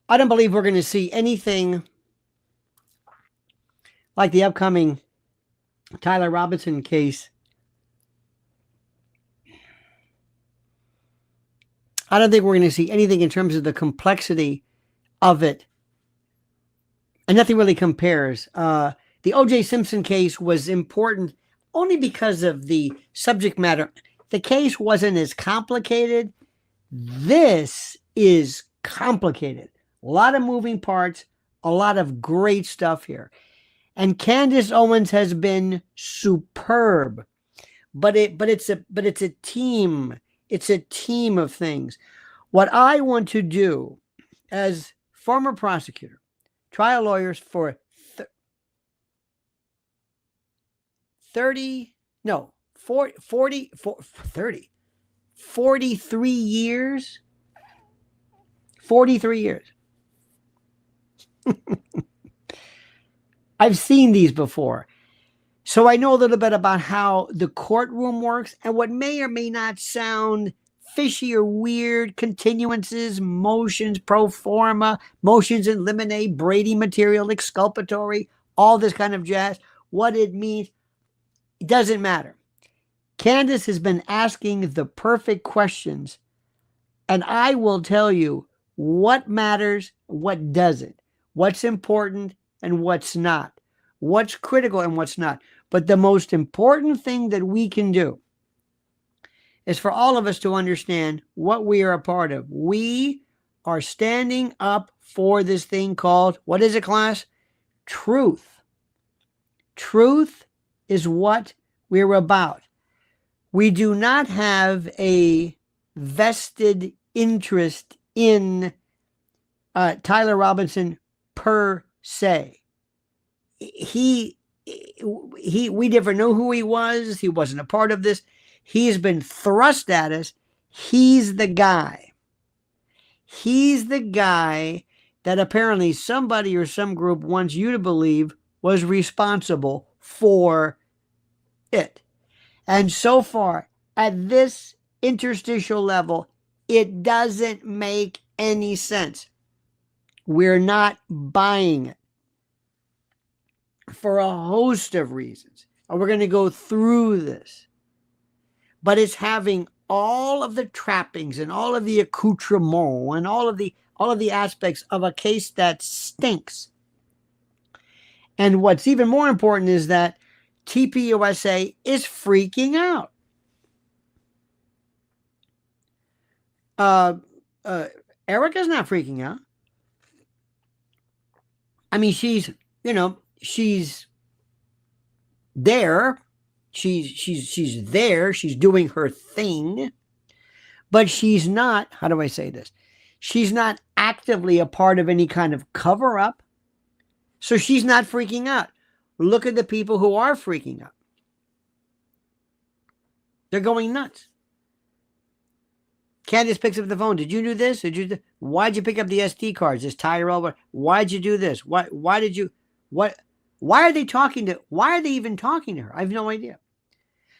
I don't believe we're going to see anything like the upcoming Tyler Robinson case. I don't think we're going to see anything in terms of the complexity of it. And nothing really compares. The O.J. Simpson case was important only because of the subject matter. The case wasn't as complicated. This is complicated. A lot of moving parts, a lot of great stuff here. And Candace Owens has been superb. But it's a team. It's a team of things. What I want to do as former prosecutor, trial lawyers for 43 years. 43 years. I've seen these before. So I know a little bit about how the courtroom works and what may or may not sound fishy or weird, continuances, motions, pro forma, motions in limine, Brady material, exculpatory, all this kind of jazz. What it means, it doesn't matter. Candace has been asking the perfect questions, and I will tell you what matters, what doesn't, what's important and what's not, what's critical and what's not. But the most important thing that we can do is for all of us to understand what we are a part of. We are standing up for this thing called, what is it, class? Truth. Truth is what we're about. We do not have a vested interest in Tyler Robinson per se. We never knew who he was. He wasn't a part of this. He's been thrust at us. He's the guy. He's the guy that apparently somebody or some group wants you to believe was responsible for it. And so far, at this interstitial level, it doesn't make any sense. We're not buying it for a host of reasons. And we're going to go through this. But it's having all of the trappings and all of the accoutrement and all of the aspects of a case that stinks. And what's even more important is that TPUSA is freaking out. Erika's not freaking out. I mean, she's there. She's there. She's doing her thing. But she's not, how do I say this? She's not actively a part of any kind of cover-up. So she's not freaking out. Look at the people who are freaking out. They're going nuts. Candace picks up the phone. Did you do this? Why'd you pick up the SD cards? This Tyrell? Why'd you do this? Why are they even talking to her? I have no idea.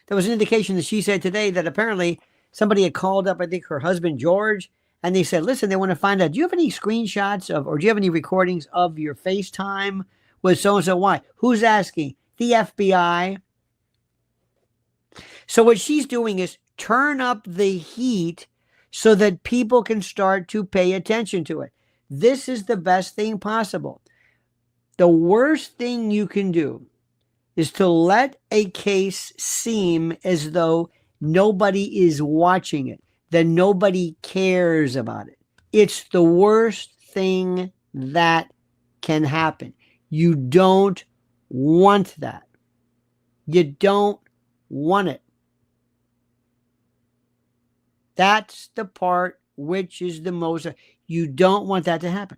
There was an indication that she said today that apparently somebody had called up, I think, her husband, George, and they said, listen, they want to find out, do you have any screenshots or do you have any recordings of your FaceTime with so-and-so? Why? Who's asking? The FBI. So what she's doing is turn up the heat so that people can start to pay attention to it. This is the best thing possible. The worst thing you can do is to let a case seem as though nobody is watching it, that nobody cares about it. It's the worst thing that can happen. You don't want that. You don't want it. That's the part which is the most, you don't want that to happen.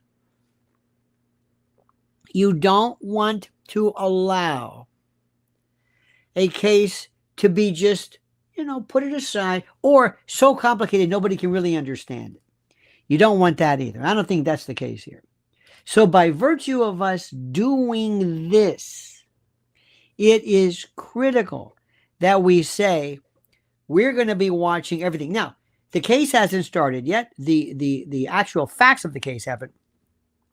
You don't want to allow a case to be just, put it aside or so complicated nobody can really understand it. You don't want that either. I don't think that's the case here. So by virtue of us doing this, it is critical that we say we're going to be watching everything. Now, the case hasn't started yet. The actual facts of the case haven't.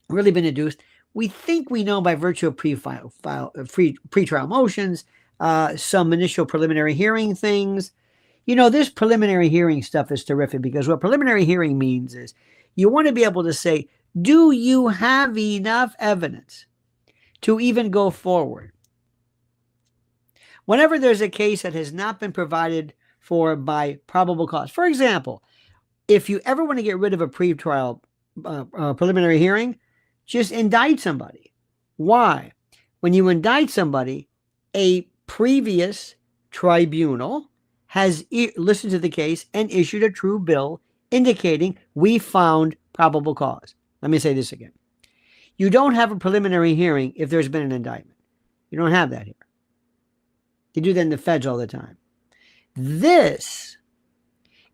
really been adduced. We think we know by virtue of pretrial motions, some initial preliminary hearing things. This preliminary hearing stuff is terrific because what preliminary hearing means is you want to be able to say, do you have enough evidence to even go forward? Whenever there's a case that has not been provided for by probable cause. For example, if you ever want to get rid of a pretrial preliminary hearing, just indict somebody. Why? When you indict somebody, a previous tribunal has listened to the case and issued a true bill indicating we found probable cause. Let me say this again. You don't have a preliminary hearing if there's been an indictment. You don't have that here. You do that in the feds all the time. This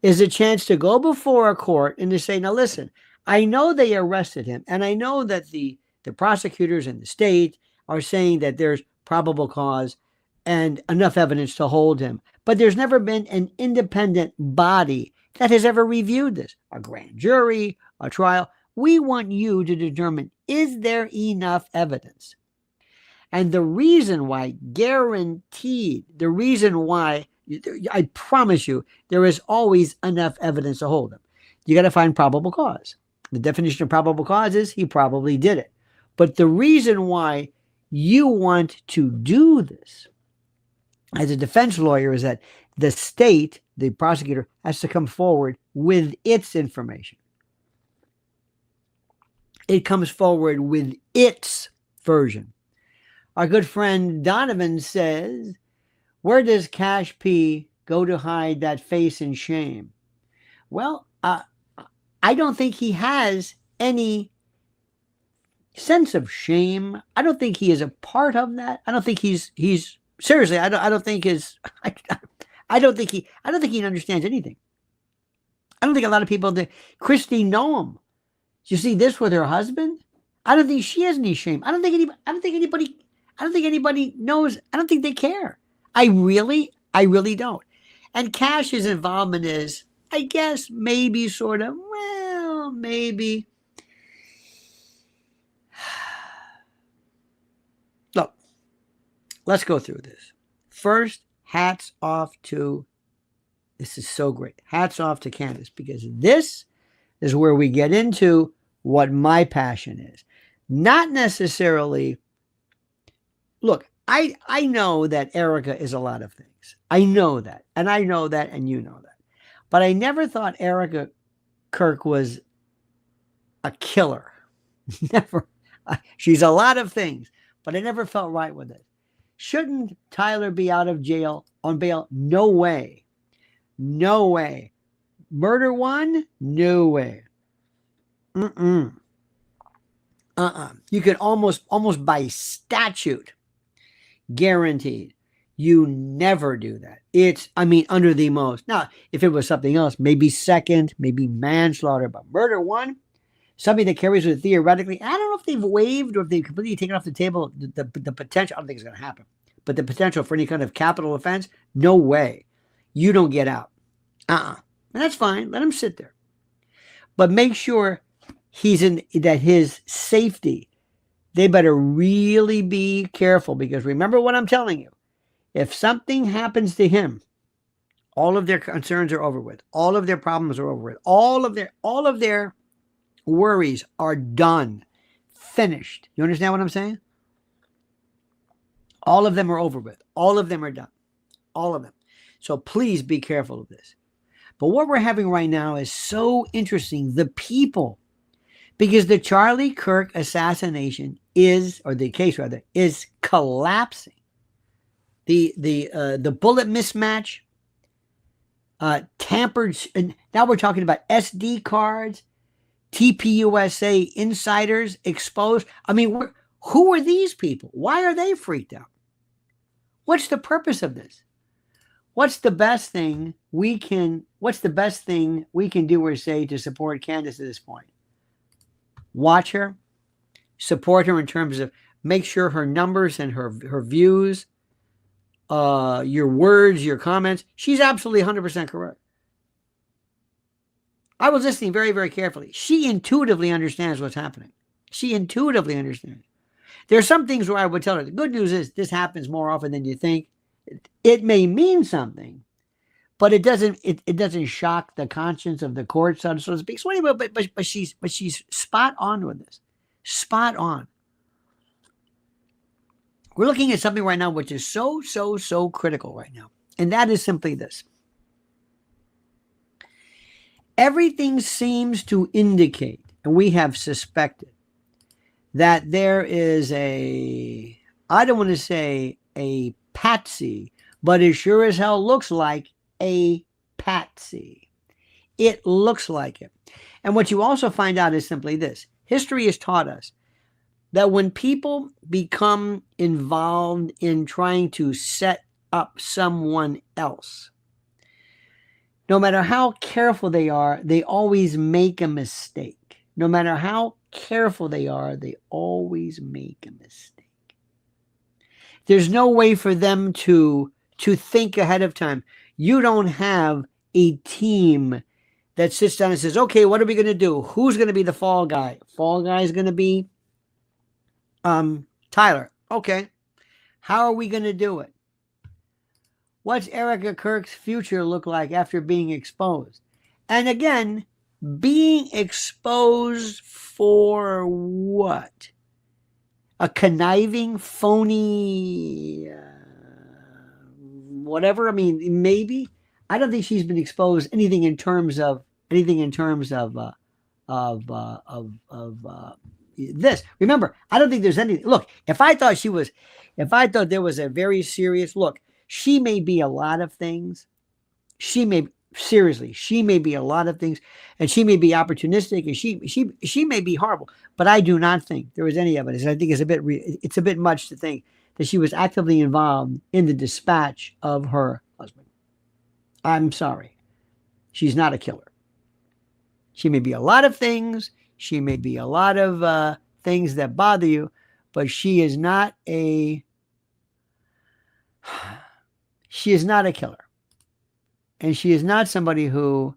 is a chance to go before a court and to say, now listen, I know they arrested him, and I know that the prosecutors and the state are saying that there's probable cause and enough evidence to hold him. But there's never been an independent body that has ever reviewed this. A grand jury, a trial. We want you to determine, is there enough evidence? And the reason why, guaranteed, the reason why, I promise you, there is always enough evidence to hold him. You got to find probable cause. The definition of probable cause is he probably did it. But the reason why you want to do this as a defense lawyer is that the state, the prosecutor, has to come forward with its information. It comes forward with its version. Our good friend Donovan says, where does Cash P go to hide that face in shame? Well, I don't think he has any sense of shame. I don't think he is a part of that. I don't think he's seriously, I don't think he understands anything. I don't think a lot of people, Christy Noam, you see this with her husband? I don't think she has any shame. I don't think anybody knows. I don't think they care. I really don't. And Cash's involvement is, I guess, maybe sort of, well, maybe. Look, let's go through this. First, hats off to, this is so great. Hats off to Candace, because this is where we get into what my passion is. Not necessarily, look, I know that Erika is a lot of things. I know that. And I know that, and you know that. But I never thought Erika Kirk was a killer. Never. She's a lot of things, but I never felt right with it. Shouldn't Tyler be out of jail on bail? No way. No way. Murder one? No way. You could almost by statute guaranteed you never do that. Under the most. Now, if it was something else, maybe second, maybe manslaughter, but murder one, something that carries with theoretically, I don't know if they've waived or if they've completely taken off the table the potential. I don't think it's going to happen. But the potential for any kind of capital offense, no way. You don't get out. And that's fine. Let him sit there. But make sure that his safety, they better really be careful, because remember what I'm telling you. If something happens to him, all of their concerns are over with. All of their problems are over with. All of their worries are done. Finished. You understand what I'm saying? All of them are over with. All of them are done. All of them. So please be careful of this. But what we're having right now is so interesting. The people, because the Charlie Kirk assassination is collapsing. The bullet mismatch, tampered, and now we're talking about SD cards, TPUSA insiders exposed. Who are these people? Why are they freaked out? What's the purpose of this? What's the best thing we can do or say to support Candace at this point? Watch her, support her in terms of make sure her numbers and her views, your words, your comments, she's absolutely 100% correct. I was listening very, very carefully. She intuitively understands what's happening. She intuitively understands. There are some things where I would tell her, the good news is this happens more often than you think. It may mean something, but it doesn't shock the conscience of the court, so to speak. So anyway, but she's spot on with this. Spot on. We're looking at something right now which is so critical right now. And that is simply this. Everything seems to indicate, and we have suspected, that there is I don't want to say a Patsy, but it sure as hell looks like a Patsy. It looks like it. And what you also find out is simply this. History has taught us that when people become involved in trying to set up someone else, no matter how careful they are, they always make a mistake. No matter how careful they are, they always make a mistake. There's no way for them to think ahead of time. You don't have a team that sits down and says, okay, what are we going to do? Who's going to be the fall guy? Fall guy is going to be Tyler. Okay. How are we going to do it? What's Erika Kirk's future look like after being exposed? And again, being exposed for what? A conniving, phony, whatever. I mean, maybe. I don't think she's been exposed anything in terms of this. Remember, I don't think there's anything. Look, if I thought there was a very serious look, she may be a lot of things. She may be a lot of things, and she may be opportunistic, and she may be horrible. But I do not think there was any evidence. I think it's a bit much to think that she was actively involved in the dispatch of her husband. I'm sorry, she's not a killer. She may be a lot of things. She may be a lot of things that bother you, but she is not a killer. And she is not somebody who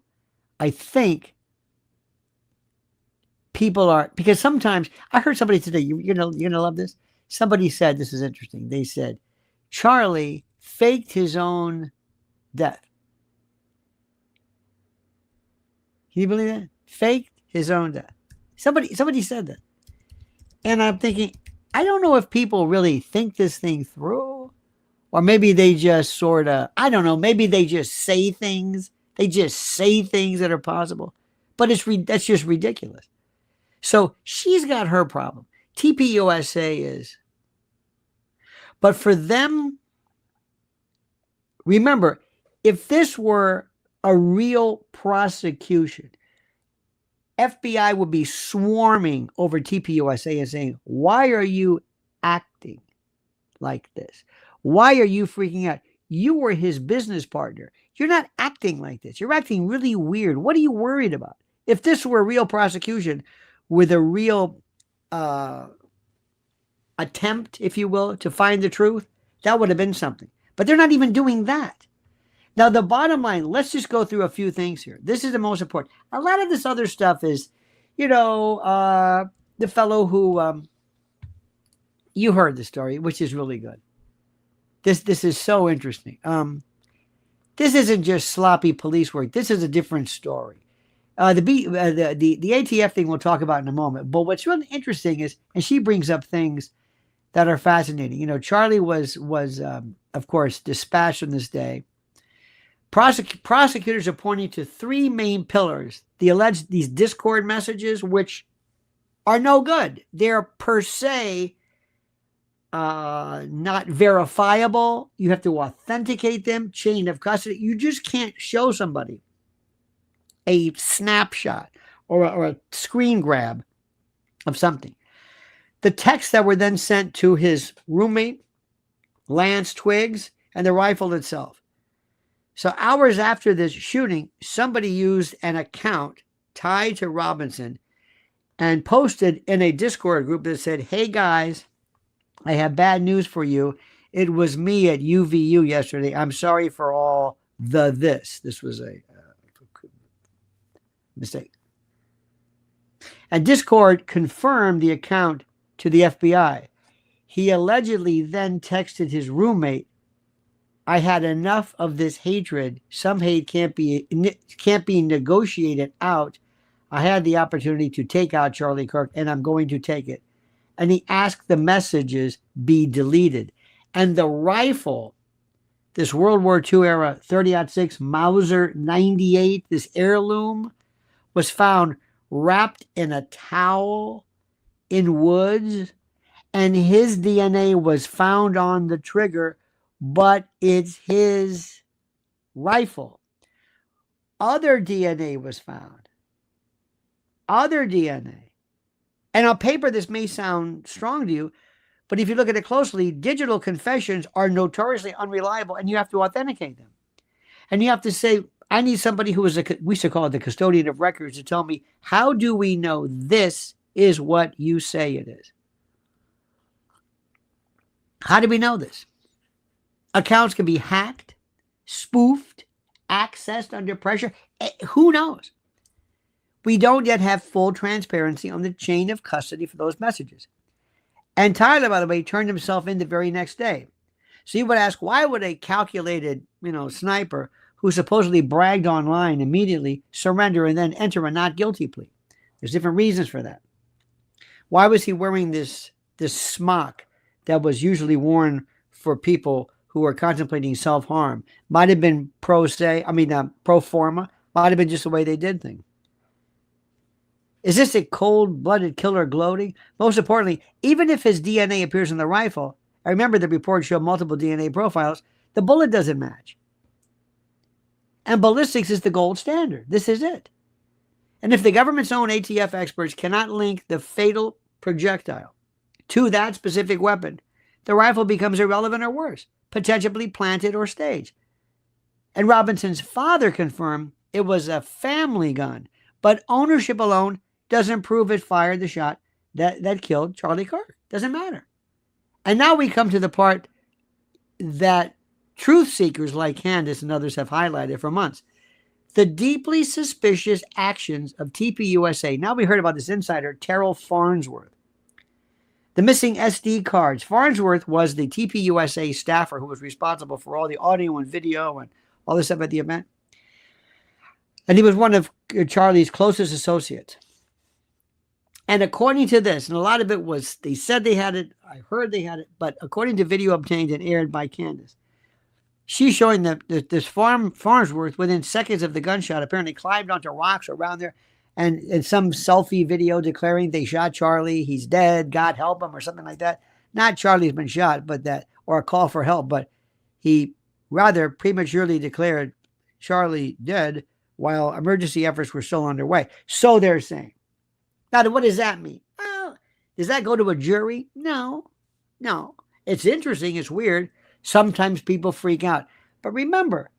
I think people are, because sometimes I heard somebody today, you're gonna love this. Somebody said, this is interesting. They said, Charlie faked his own death. Can you believe that? Faked his own death. Somebody said that. And I'm thinking, I don't know if people really think this thing through, or maybe they just sort of, I don't know, maybe they just say things. They just say things that are possible. But that's just ridiculous. So she's got her problem. TPUSA is. But for them, remember, if this were a real prosecution, FBI would be swarming over TPUSA and saying, why are you acting like this? Why are you freaking out? You were his business partner. You're not acting like this. You're acting really weird. What are you worried about? If this were a real prosecution with a real attempt, if you will, to find the truth, that would have been something. But they're not even doing that. Now, the bottom line, let's just go through a few things here. This is the most important. A lot of this other stuff is, the fellow who, you heard the story, which is really good. This is so interesting. This isn't just sloppy police work. This is a different story. The ATF thing we'll talk about in a moment. But what's really interesting is, and she brings up things that are fascinating. Charlie was of course dispatched on this day. Prosecutors are pointing to three main pillars. These Discord messages, which are no good. They're per se not verifiable. You have to authenticate them, chain of custody. You just can't show somebody a snapshot or a screen grab of something. The texts that were then sent to his roommate, Lance Twiggs, and the rifle itself. So hours after this shooting, somebody used an account tied to Robinson and posted in a Discord group that said, hey guys, I have bad news for you. It was me at UVU yesterday. I'm sorry for all this. This was a mistake. And Discourse confirmed the account to the FBI. He allegedly then texted his roommate, "I had enough of this hatred. Some hate can't be negotiated out. I had the opportunity to take out Charlie Kirk, and I'm going to take it." And he asked the messages be deleted. And the rifle, this World War II era 30-06 Mauser 98, this heirloom, was found wrapped in a towel in woods, and his DNA was found on the trigger, but it's his rifle. Other DNA was found. Other DNA. And on paper, this may sound strong to you, but if you look at it closely, digital confessions are notoriously unreliable, and you have to authenticate them. And you have to say, I need somebody who is, we used to call it the custodian of records, to tell me, how do we know this is what you say it is? How do we know this? Accounts can be hacked, spoofed, accessed under pressure. Who knows? We don't yet have full transparency on the chain of custody for those messages. And Tyler, by the way, turned himself in the very next day. So you would ask, why would a calculated, sniper who supposedly bragged online immediately surrender and then enter a not guilty plea? There's different reasons for that. Why was he wearing this smock that was usually worn for people who are contemplating self-harm? Might have been pro forma. Might have been just the way they did things. Is this a cold-blooded killer gloating? Most importantly, even if his DNA appears in the rifle, I remember the report showed multiple DNA profiles, the bullet doesn't match. And ballistics is the gold standard. This is it. And if the government's own ATF experts cannot link the fatal projectile to that specific weapon, the rifle becomes irrelevant or worse, potentially planted or staged. And Robinson's father confirmed it was a family gun, but ownership alone doesn't prove it fired the shot that killed Charlie Kirk. Doesn't matter. And now we come to the part that truth seekers like Candace and others have highlighted for months. The deeply suspicious actions of TPUSA. Now we heard about this insider, Terrell Farnsworth. The missing SD cards. Farnsworth was the TPUSA staffer who was responsible for all the audio and video and all this stuff at the event. And he was one of Charlie's closest associates. And according to this, and a lot of it was, they said they had it, I heard they had it, but according to video obtained and aired by Candace, she's showing that this Farnsworth, within seconds of the gunshot, apparently climbed onto rocks around there, and some selfie video declaring they shot Charlie, he's dead, God help him, or something like that. Not Charlie's been shot, but that, or a call for help, but he rather prematurely declared Charlie dead while emergency efforts were still underway. So they're saying. Now, what does that mean? Well, does that go to a jury? No. It's interesting. It's weird. Sometimes people freak out. But remember,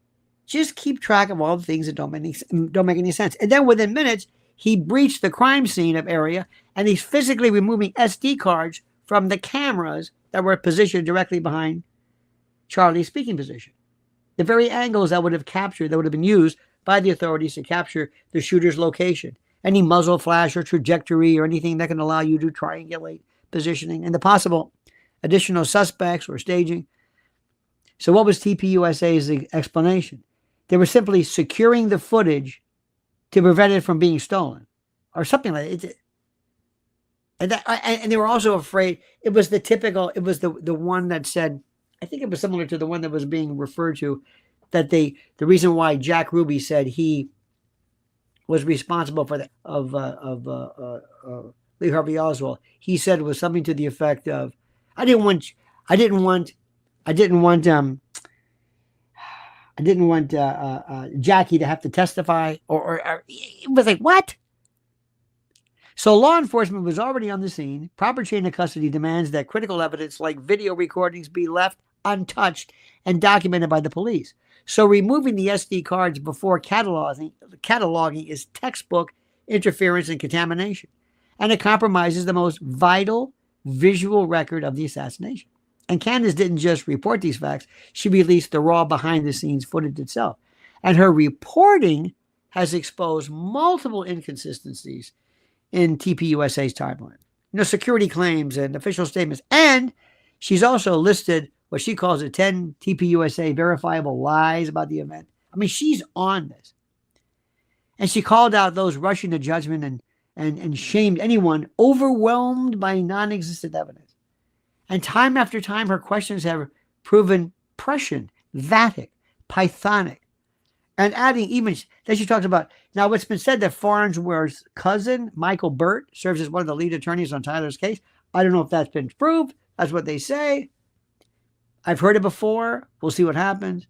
just keep track of all the things that don't make any sense. And then within minutes, he breached the crime scene of area, and he's physically removing SD cards from the cameras that were positioned directly behind Charlie's speaking position. The very angles that would have been used by the authorities to capture the shooter's location. Any muzzle flash or trajectory or anything that can allow you to triangulate positioning and the possible additional suspects or staging. So what was TPUSA's explanation? They were simply securing the footage to prevent it from being stolen or something like that. And they were also afraid it was the one that said, I think it was similar to the one that was being referred to, that the reason why Jack Ruby said he was responsible for that of Lee Harvey Oswald. He said it was something to the effect of, I didn't want Jackie to have to testify, or it was like, what? So law enforcement was already on the scene. Proper chain of custody demands that critical evidence like video recordings be left untouched and documented by the police. So removing the SD cards before cataloging is textbook interference and contamination. And it compromises the most vital visual record of the assassination. And Candace didn't just report these facts. She released the raw behind-the-scenes footage itself. And her reporting has exposed multiple inconsistencies in TPUSA's timeline. Security claims and official statements. And she's also listed what she calls the 10 TPUSA verifiable lies about the event. I mean, she's on this. And she called out those rushing to judgment and shamed anyone overwhelmed by non-existent evidence. And time after time, her questions have proven prescient, vatic, pythonic. And adding even that she talks about, now it's been said that Farnsworth's cousin, Michael Burt, serves as one of the lead attorneys on Tyler's case. I don't know if that's been proved. That's what they say. I've heard it before. We'll see what happens.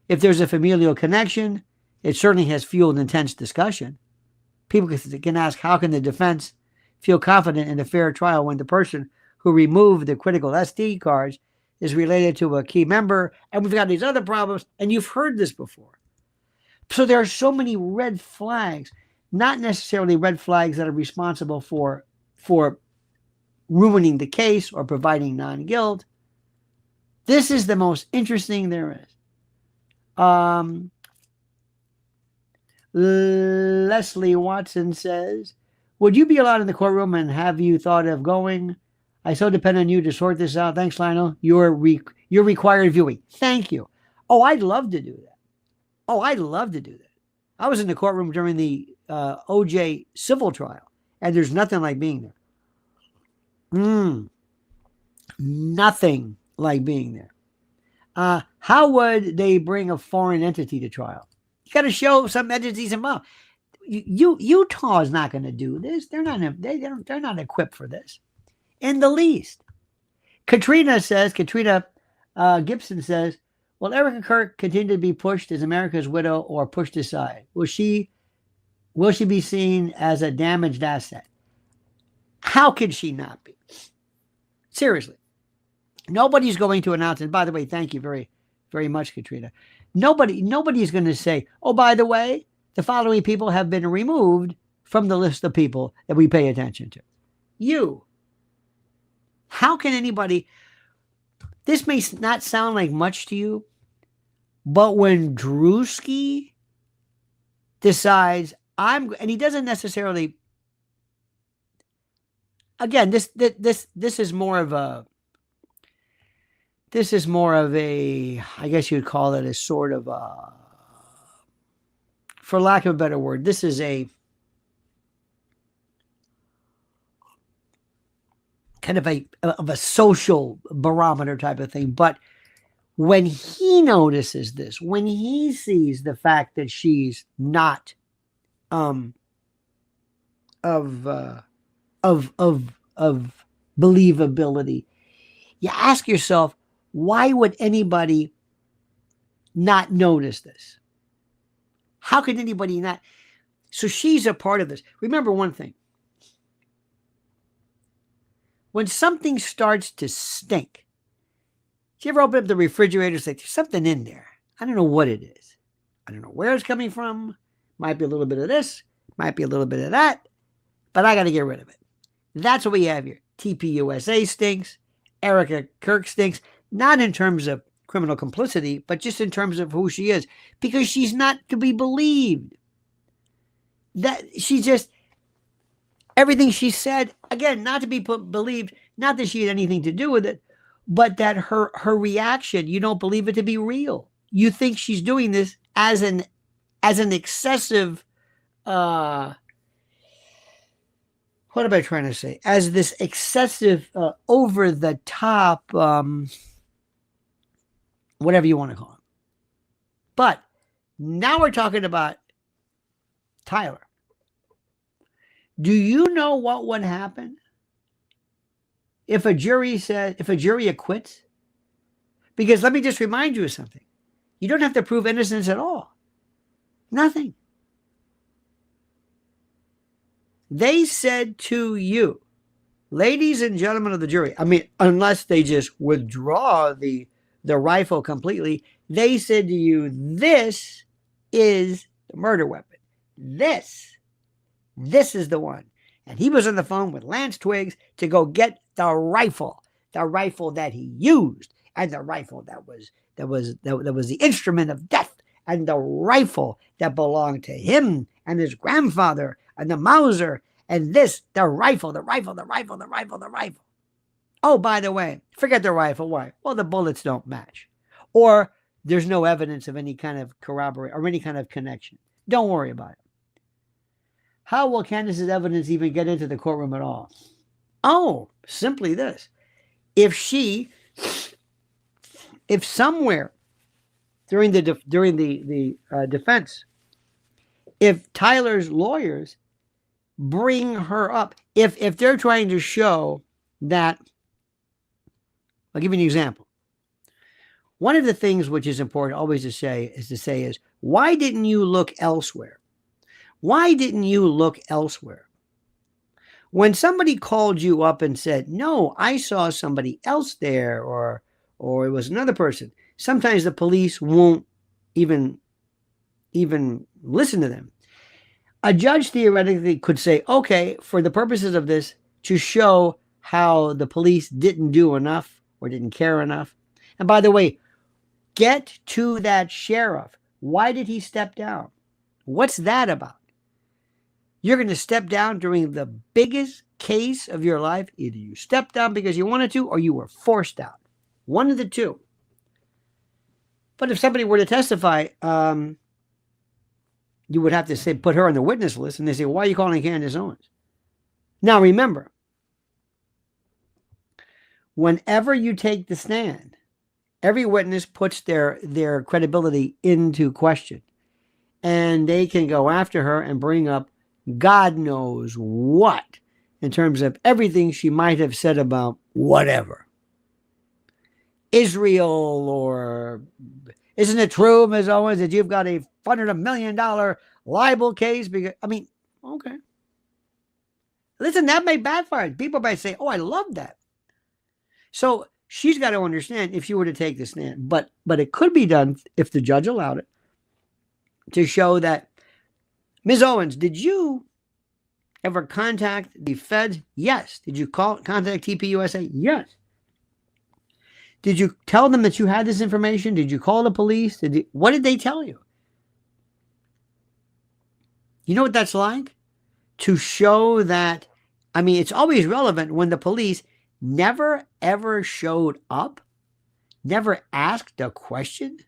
If there's a familial connection, it certainly has fueled intense discussion. People can ask, how can the defense feel confident in a fair trial when the person who removed the critical SD cards is related to a key member, and we've got these other problems, and you've heard this before. So there are so many red flags, not necessarily red flags that are responsible for ruining the case or providing non-guilt. This is the most interesting there is. Leslie Watson says, would you be allowed in the courtroom, and have you thought of going? I so depend on you to sort this out. Thanks, Lionel. You're required viewing. Thank you. Oh, I'd love to do that. I was in the courtroom during the OJ civil trial, and there's nothing like being there. Nothing like being there. How would they bring a foreign entity to trial? You got to show some entities involved. Utah is not going to do this. They're not equipped for this in the least. Katrina Gibson says, will Erika Kirk continue to be pushed as America's widow or pushed aside? Will she be seen as a damaged asset? How can she not be? Seriously. Nobody's going to announce, and by the way, thank you very, very much, Katrina. Nobody's going to say, oh, by the way, the following people have been removed from the list of people that we pay attention to. You. How can anybody, this may not sound like much to you, but when Drewski decides and he doesn't necessarily, again, this is more of a, I guess you'd call it a sort of a, for lack of a better word, this is a kind of a social barometer type of thing. But when he notices this, when he sees the fact that she's not of believability, you ask yourself, why would anybody not notice this? How could anybody not? So she's a part of this. Remember one thing. When something starts to stink, do you ever open up the refrigerator and say, there's something in there? I don't know what it is. I don't know where it's coming from. Might be a little bit of this. Might be a little bit of that. But I got to get rid of it. That's what we have here. TPUSA stinks. Erika Kirk stinks. Not in terms of criminal complicity, but just in terms of who she is. Because she's not to be believed. That she just, everything she said, again, not to be believed, not that she had anything to do with it, but that her reaction, you don't believe it to be real. You think she's doing this as an excessive, what am I trying to say? As this excessive, over the top, whatever you want to call it. But now we're talking about Tyler. Do you know what would happen if a jury acquits? Because let me just remind you of something. You don't have to prove innocence at all. Nothing. They said to you, ladies and gentlemen of the jury, I mean, unless they just withdraw the rifle completely, they said to you, this is the murder weapon. This is the one. And he was on the phone with Lance Twiggs to go get the rifle that he used, and the rifle that was the instrument of death, and the rifle that belonged to him and his grandfather, and the Mauser, And this, the rifle. Oh, by the way, forget the rifle. Why? Well, the bullets don't match. Or there's no evidence of any kind of corroborate or any kind of connection. Don't worry about it. How will Candace's evidence even get into the courtroom at all? Oh, simply this. If somewhere during the defense, if Tyler's lawyers bring her up, if they're trying to show that, I'll give you an example. One of the things which is important always to say is, why didn't you look elsewhere? Why didn't you look elsewhere? When somebody called you up and said, no, I saw somebody else there, or it was another person, sometimes the police won't even listen to them. A judge theoretically could say, okay, for the purposes of this, to show how the police didn't do enough or didn't care enough. And by the way, get to that sheriff. Why did he step down? What's that about? You're going to step down during the biggest case of your life. Either you stepped down because you wanted to or you were forced out. One of the two. But if somebody were to testify, you would have to say, put her on the witness list, and they say, why are you calling Candace Owens? Now remember, whenever you take the stand, every witness puts their credibility into question. And they can go after her and bring up God knows what in terms of everything she might have said about whatever. Israel, or isn't it true, Ms. Owens, that you've got a $100 million libel case? Because, I mean, okay. Listen, that may backfire. People might say, oh, I love that. So she's got to understand if she were to take the stand. But it could be done if the judge allowed it, to show that, Ms. Owens, did you ever contact the feds? Yes. Did you contact TPUSA? Yes. Did you tell them that you had this information? Did you call the police? What did they tell you? You know what that's like? To show that, I mean, it's always relevant when the police never, ever showed up, never asked a question.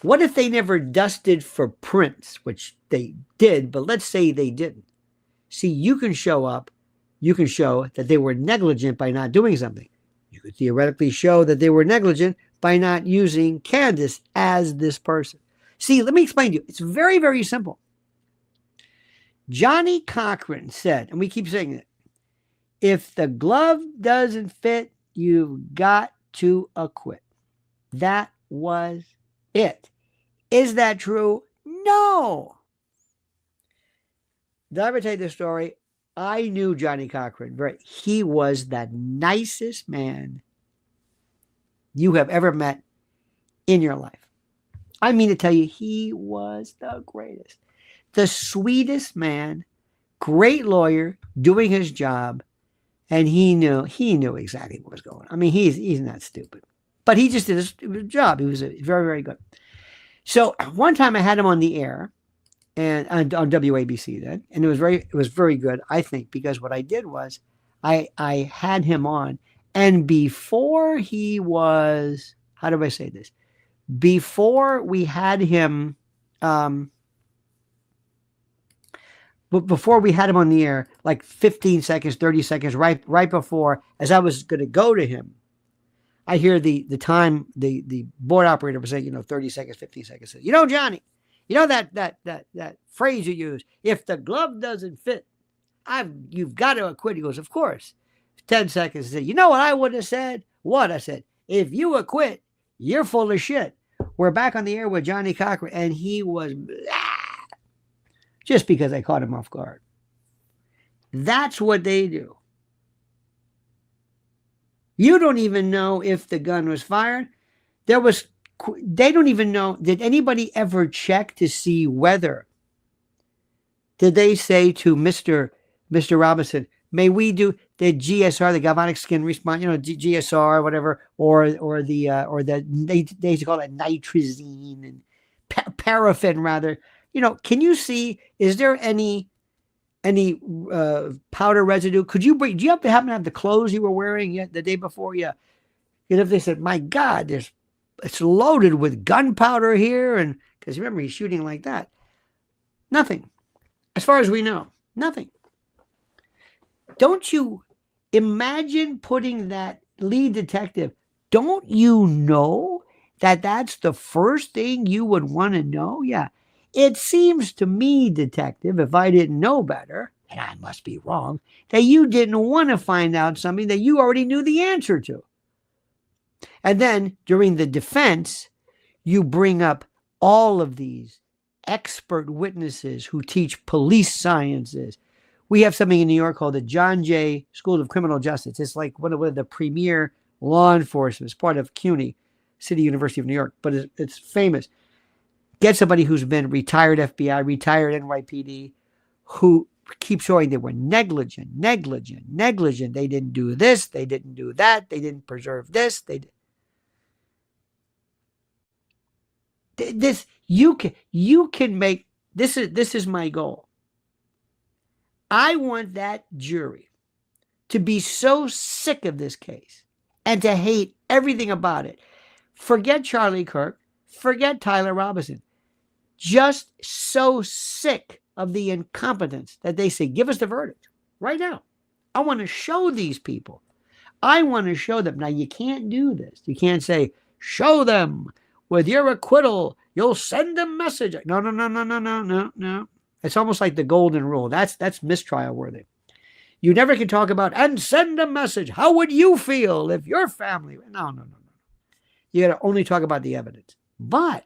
What if they never dusted for prints, which they did, but let's say they didn't? See, you can show up, you can show that they were negligent by not doing something. You could theoretically show that they were negligent by not using Candace as this person. See, let me explain to you. It's very, very simple. Johnny Cochran said, and we keep saying it, if the glove doesn't fit, you've got to acquit. That was it. Is that true? No. Did I ever tell you this story? I knew Johnny Cochran. He was the nicest man you have ever met in your life. I mean to tell you, he was the greatest. The sweetest man, great lawyer, doing his job, and he knew exactly what was going on. I mean, he's not stupid. But he just did his job. He was very, very good. So one time I had him on the air, and on WABC then, and it was very good, I think, because what I did was I had him on, and before he was, how do I say this? Before we had him, before we had him on the air, like 15 seconds, 30 seconds, right before, as I was going to go to him, I hear the time the board operator was saying, 30 seconds, 15 seconds. Johnny, that phrase you use, if the glove doesn't fit, you've got to acquit. He goes, of course. 10 seconds. He said, you know what I would have said? What? I said, if you acquit, you're full of shit. We're back on the air with Johnny Cochran, and he was just because I caught him off guard. That's what they do. You don't even know if the gun was fired. They don't even know. Did anybody ever check to see whether? Did they say to Mr. Robinson, may we do the GSR, the galvanic skin response, GSR, whatever, or they used to call it nitrazine and paraffin rather. Can you see? Is there any Any powder residue? Could you bring? Do you happen to have the clothes you were wearing yet the day before? Yeah. And if they said, "My God, it's loaded with gunpowder here," and because remember he's shooting like that, nothing, as far as we know, nothing. Don't you imagine putting that lead detective? Don't you know that that's the first thing you would want to know? Yeah. It seems to me, detective, if I didn't know better, and I must be wrong, that you didn't want to find out something that you already knew the answer to. And then during the defense, you bring up all of these expert witnesses who teach police sciences. We have something in New York called the John Jay School of Criminal Justice. It's like one of the premier law enforcement. It's part of CUNY, City University of New York, but it's famous. Get somebody who's been retired FBI, retired NYPD, who keep showing they were negligent. They didn't do this. They didn't do that. They didn't preserve this. You can make this is my goal. I want that jury to be so sick of this case and to hate everything about it. Forget Charlie Kirk, forget Tyler Robinson. Just so sick of the incompetence that they say, give us the verdict right now. I want to show these people. I want to show them. Now, you can't do this. You can't say, show them with your acquittal. You'll send a message. No. It's almost like the golden rule. That's mistrial worthy. You never can talk about, and send a message. How would you feel if your family? No. You got to only talk about the evidence. But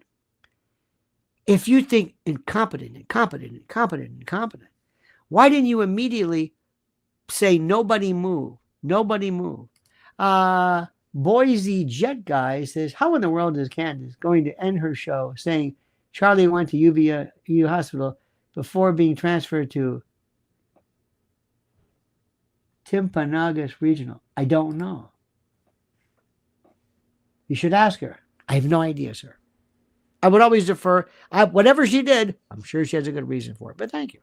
if you think incompetent, why didn't you immediately say nobody move? Boise Jet Guy says, how in the world is Candace going to end her show saying Charlie went to UVU Hospital before being transferred to Timpanogos Regional? I don't know. You should ask her. I have no idea, sir. I would always defer. Whatever she did, I'm sure she has a good reason for it, but thank you.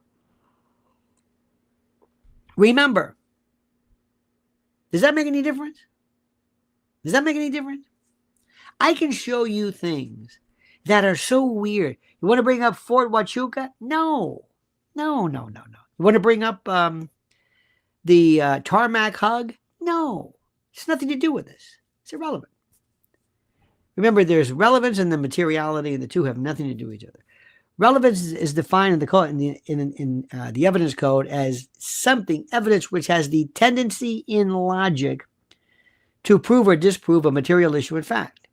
Remember, does that make any difference? I can show you things that are so weird. You want to bring up Fort Huachuca? No. You want to bring up the tarmac hug? No. It's nothing to do with this. It's irrelevant. Remember, there's relevance and the materiality, and the two have nothing to do with each other. Relevance is defined in the code, in the evidence code, as evidence which has the tendency in logic to prove or disprove a material issue in fact.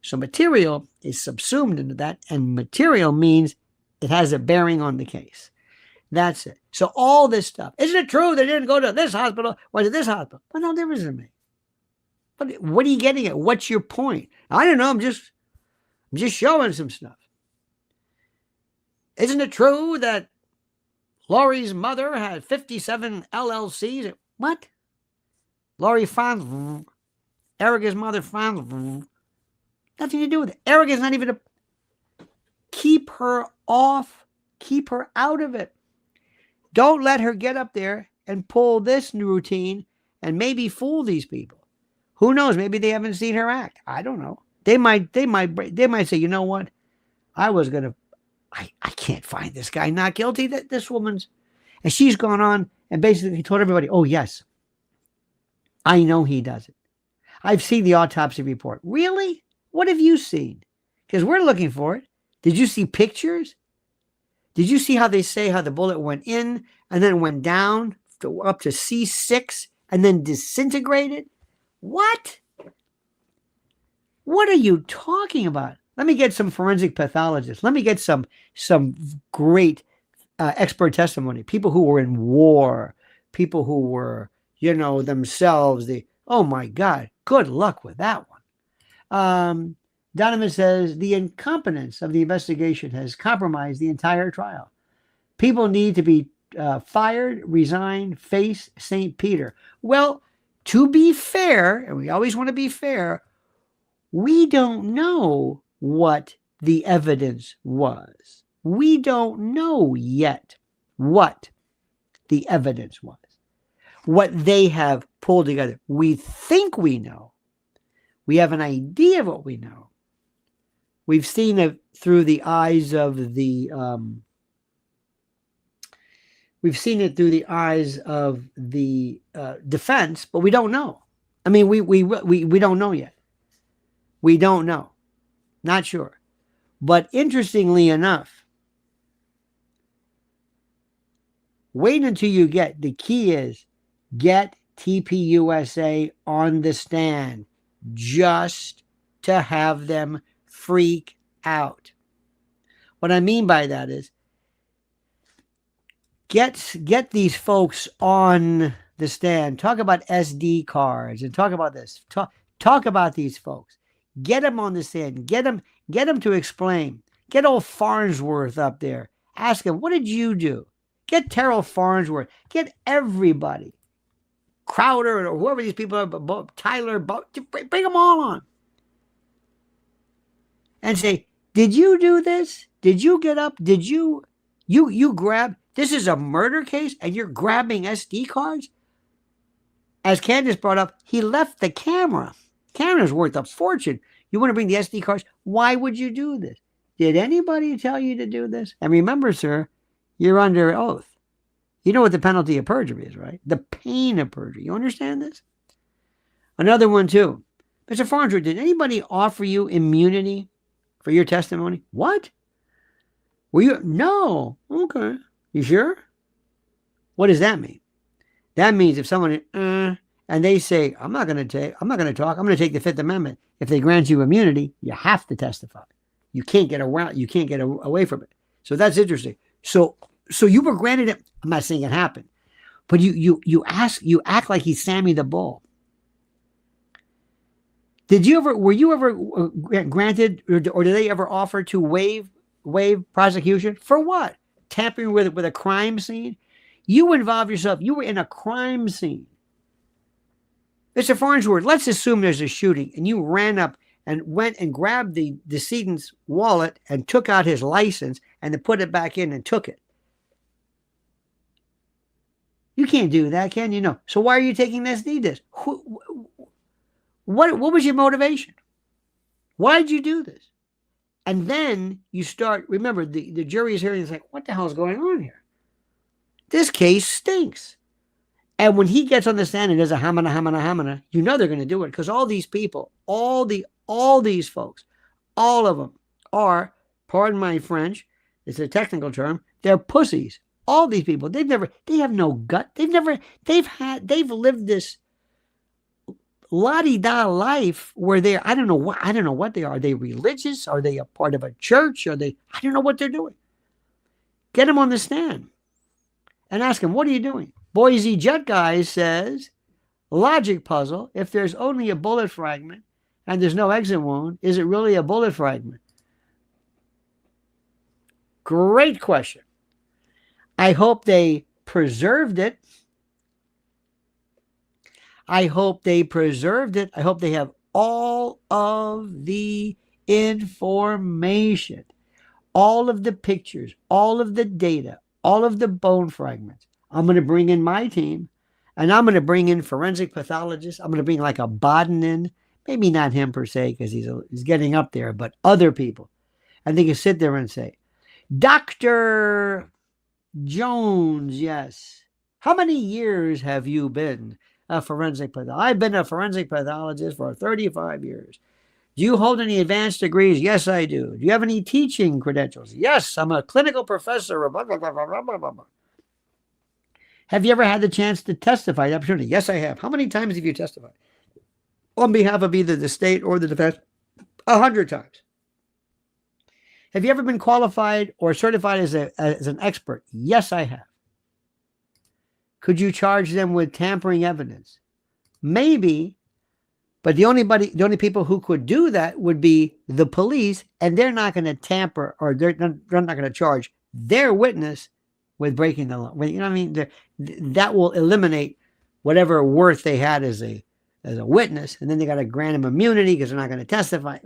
So material is subsumed into that, and material means it has a bearing on the case. That's it. So all this stuff, isn't it true they didn't go to this hospital, went to this hospital? Well, no difference to me. But what are you getting at? What's your point? I don't know. I'm just showing some stuff. Isn't it true that Laurie's mother had 57 LLCs? What? Laurie found Erika's mother found nothing to do with it. Erika's not even keep her out of it. Don't let her get up there and pull this new routine and maybe fool these people. Who knows? Maybe they haven't seen her act. I don't know. They might say, you know what? I can't find this guy not guilty. This woman's, and she's gone on and basically told everybody, oh yes, I know he does it. I've seen the autopsy report. Really? What have you seen? Because we're looking for it. Did you see pictures? Did you see how they say how the bullet went in and then went down up to C6 and then disintegrated? What? What are you talking about? Let me get some forensic pathologists. Let me get some great expert testimony. People who were in war, people who were, themselves. Oh my God, good luck with that one. Donovan says the incompetence of the investigation has compromised the entire trial. People need to be fired, resign, face St. Peter. Well, to be fair, and we always want to be fair, we don't know what the evidence was. We don't know yet what the evidence was, what they have pulled together. We think we know. We have an idea of what we know. We've seen it through the eyes of the defense, but we don't know. I mean, we don't know yet. We don't know. Not sure. But interestingly enough, wait until you get, the key is, get TPUSA on the stand just to have them freak out. What I mean by that is, get these folks on the stand. Talk about SD cards and talk about this. Talk about these folks. Get them on the stand. Get them to explain. Get old Farnsworth up there. Ask him, what did you do? Get Terrell Farnsworth. Get everybody. Crowder or whoever these people are, Tyler, bring them all on. And say, did you do this? Did you get up? Did you grab? This is a murder case and you're grabbing SD cards? As Candace brought up, he left the camera. Camera's worth a fortune. You want to bring the SD cards? Why would you do this? Did anybody tell you to do this? And remember, sir, you're under oath. You know what the penalty of perjury is, right? The pain of perjury. You understand this? Another one, too. Mr. Farnsworth, did anybody offer you immunity for your testimony? What? Were you? No. Okay. You sure? What does that mean? That means if someone, and they say, I'm not going to talk, I'm going to take the Fifth Amendment. If they grant you immunity, you have to testify. You can't get around, you can't get away from it. So that's interesting. So you were granted it. I'm not saying it happened, but you act like he's Sammy the Bull. Were you ever granted, or did they ever offer to waive prosecution? For what? Tampering with a crime scene? You involved yourself. You were in a crime scene. Mr. Farnsworth, let's assume there's a shooting and you ran up and went and grabbed the decedent's wallet and took out his license and then put it back in and took it. You can't do that, can you? No. So why are you taking this SD disc? What was your motivation? Why did you do this? And then you start, remember, the jury is hearing, it's like, what the hell is going on here? This case stinks. And when he gets on the stand and does a hamana, you know they're going to do it, because all these people, all these folks, all of them are, pardon my French, it's a technical term, they're pussies. All these people, they have no gut. They've lived this la-di-da life where I don't know what they are. Are they religious? Are they a part of a church? I don't know what they're doing. Get them on the stand and ask them, what are you doing? Boise Jet Guy says, logic puzzle, if there's only a bullet fragment and there's no exit wound, is it really a bullet fragment? Great question. I hope they preserved it. I hope they have all of the information, all of the pictures, all of the data, all of the bone fragments. I'm going to bring in my team, and I'm going to bring in forensic pathologists. I'm going to bring like a Baden in, maybe not him per se, because he's getting up there, but other people. And they can sit there and say, Dr. Jones, yes. How many years have you been a forensic pathologist? I've been a forensic pathologist for 35 years. Do you hold any advanced degrees? Yes, I do. Do you have any teaching credentials? Yes, I'm a clinical professor. Blah, blah, blah, blah, blah, blah, blah. Have you ever had the chance to testify? The opportunity? Yes, I have. How many times have you testified? On behalf of either the state or the defense? 100 times. Have you ever been qualified or certified as an expert? Yes, I have. Could you charge them with tampering evidence? Maybe, but the only people who could do that would be the police, and they're not going to tamper, or they're not going to charge their witness with breaking the law. You know what I mean? That will eliminate whatever worth they had as a witness, and then they got to grant them immunity because they're not going to testify.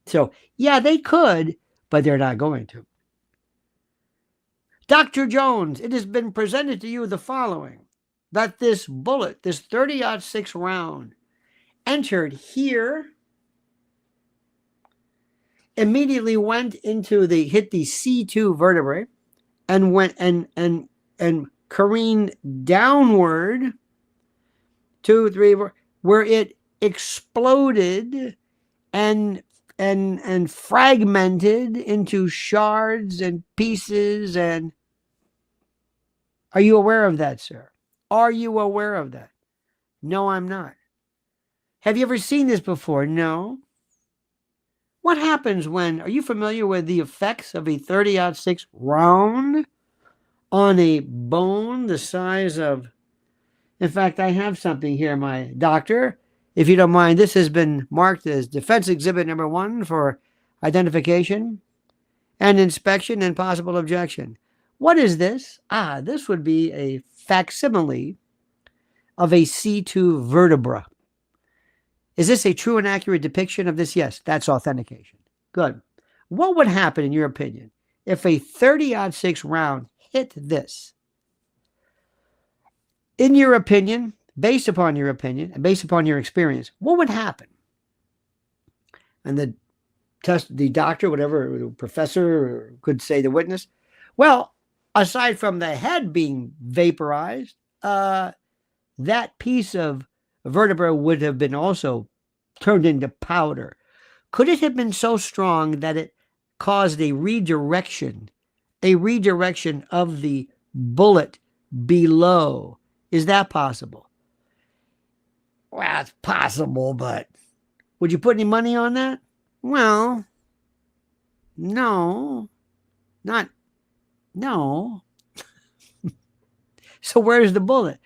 So yeah, they could, but they're not going to. Dr. Jones, it has been presented to you the following, that this bullet, this 30-06 round, entered here, immediately hit the C2 vertebrae, and went and careened downward, 2, 3, 4, where it exploded and fragmented into shards and pieces. And are you aware of that, sir? Are you aware of that? No, I'm not. Have you ever seen this before? No. What happens are you familiar with the effects of a 30-06 round on a bone the size of, in fact, I have something here, my doctor. If you don't mind, this has been marked as Defense Exhibit number 1 for identification and inspection and possible objection. What is this? This would be a facsimile of a C2 vertebra. Is this a true and accurate depiction of this? Yes, that's authentication. Good. What would happen, in your opinion, if a 30-06 round hit this? In your opinion, based upon your opinion, and based upon your experience, what would happen? And the doctor, whatever, the professor could say, the witness, well, aside from the head being vaporized, that piece of vertebra would have been also turned into powder. Could it have been so strong that it caused a redirection of the bullet below? Is that possible? Well, it's possible, but would you put any money on that? Well, no. So where's the bullet?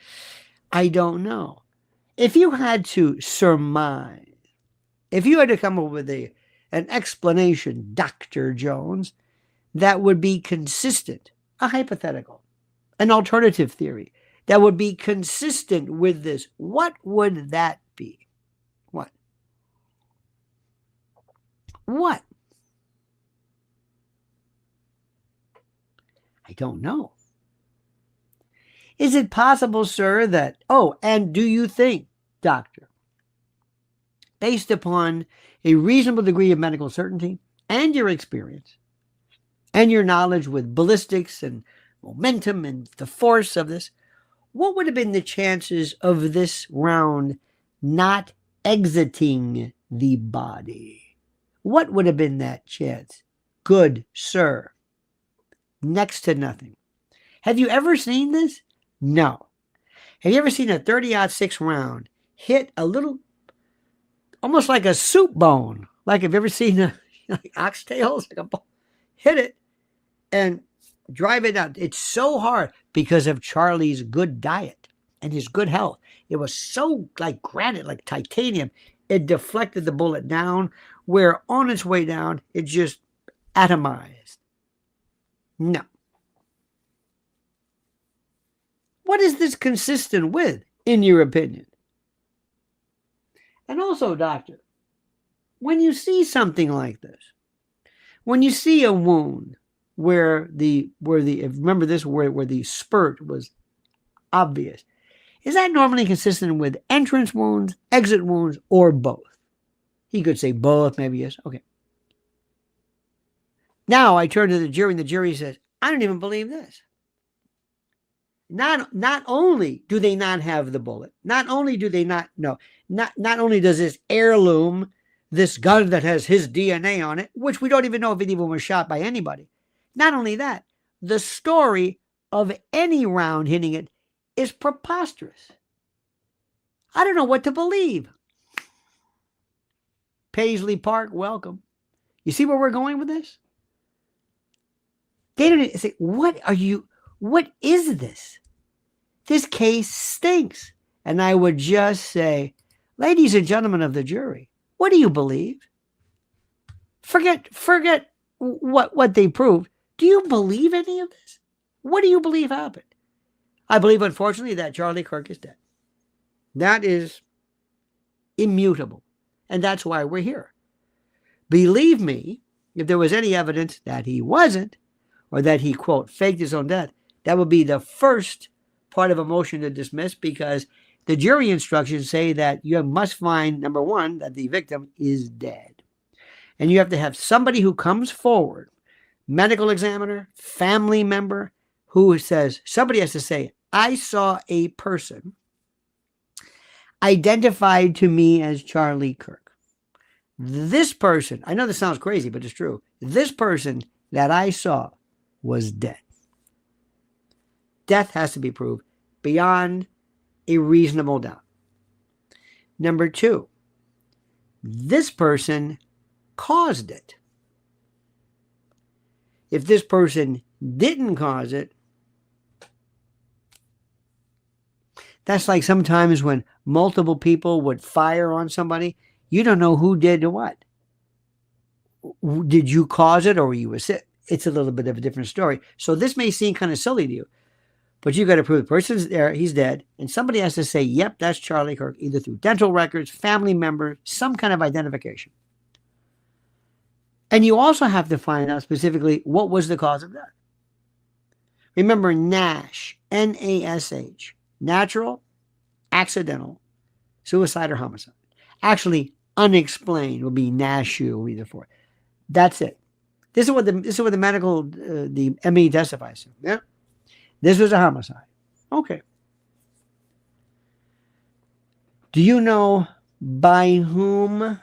I don't know. If you had to surmise, if you had to come up with an explanation, Dr. Jones, that would be consistent, a hypothetical, an alternative theory, that would be consistent with this, what would that be? What? I don't know. Is it possible, sir, that, and do you think, doctor, based upon a reasonable degree of medical certainty and your experience and your knowledge with ballistics and momentum and the force of this, what would have been the chances of this round not exiting the body? What would have been that chance? Good, sir. Next to nothing. Have you ever seen this? No. Have you ever seen a 30-06 round hit a little, almost like a soup bone? Like, have you ever seen like oxtails? Hit it and drive it out. It's so hard because of Charlie's good diet and his good health. It was so like granite, like titanium. It deflected the bullet down, where on its way down, it just atomized. No. What is this consistent with, in your opinion? And also, doctor, when you see something like this, when you see a wound where the spurt was obvious, is that normally consistent with entrance wounds, exit wounds, or both? He could say both, maybe yes. Okay. Now I turn to the jury, and the jury says, I don't even believe this. Not only do they not have the bullet, not only do they not know, not only does this heirloom, this gun that has his DNA on it, which we don't even know if it even was shot by anybody. Not only that, the story of any round hitting it is preposterous. I don't know what to believe. Paisley Park, welcome. You see where we're going with this? They don't say, what is this? This case stinks. And I would just say, ladies and gentlemen of the jury, what do you believe? Forget what they proved. Do you believe any of this? What do you believe happened? I believe, unfortunately, that Charlie Kirk is dead. That is immutable. And that's why we're here. Believe me, if there was any evidence that he wasn't, or that he, quote, faked his own death, that would be the first part of a motion to dismiss, because the jury instructions say that you must find, number one, that the victim is dead. And you have to have somebody who comes forward, medical examiner, family member, who says, somebody has to say, I saw a person identified to me as Charlie Kirk. This person, I know this sounds crazy, but it's true. This person that I saw was dead. Death has to be proved beyond a reasonable doubt. Number two, this person caused it. If this person didn't cause it, that's like sometimes when multiple people would fire on somebody, you don't know who did what. Did you cause it or were you assist? It's a little bit of a different story. So this may seem kind of silly to you, but you got to prove the person's there, he's dead, and somebody has to say, yep, that's Charlie Kirk, either through dental records, family member, some kind of identification. And you also have to find out specifically what was the cause of death. Remember NASH, N-A-S-H, natural, accidental, suicide, or homicide. Actually, unexplained will be NASHU, will be the fourth. That's it. This is what the medical, the ME testifies to. Yeah, this was a homicide. Okay. Do you know by whom?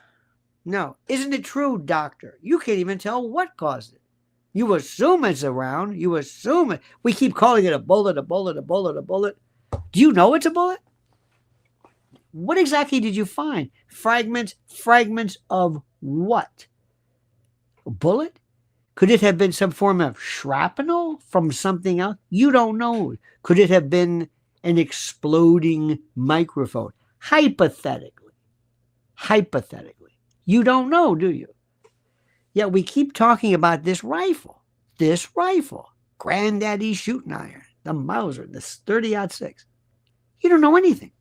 No. Isn't it true, doctor? You can't even tell what caused it. You assume it's around. You assume it. We keep calling it a bullet, a bullet, a bullet, a bullet. Do you know it's a bullet? What exactly did you find? Fragments of what? A bullet? Could it have been some form of shrapnel from something else? You don't know. Could it have been an exploding microphone? Hypothetically. You don't know, do you? Yet we keep talking about this rifle. Granddaddy's shooting iron, the Mauser, the 30-06. You don't know anything.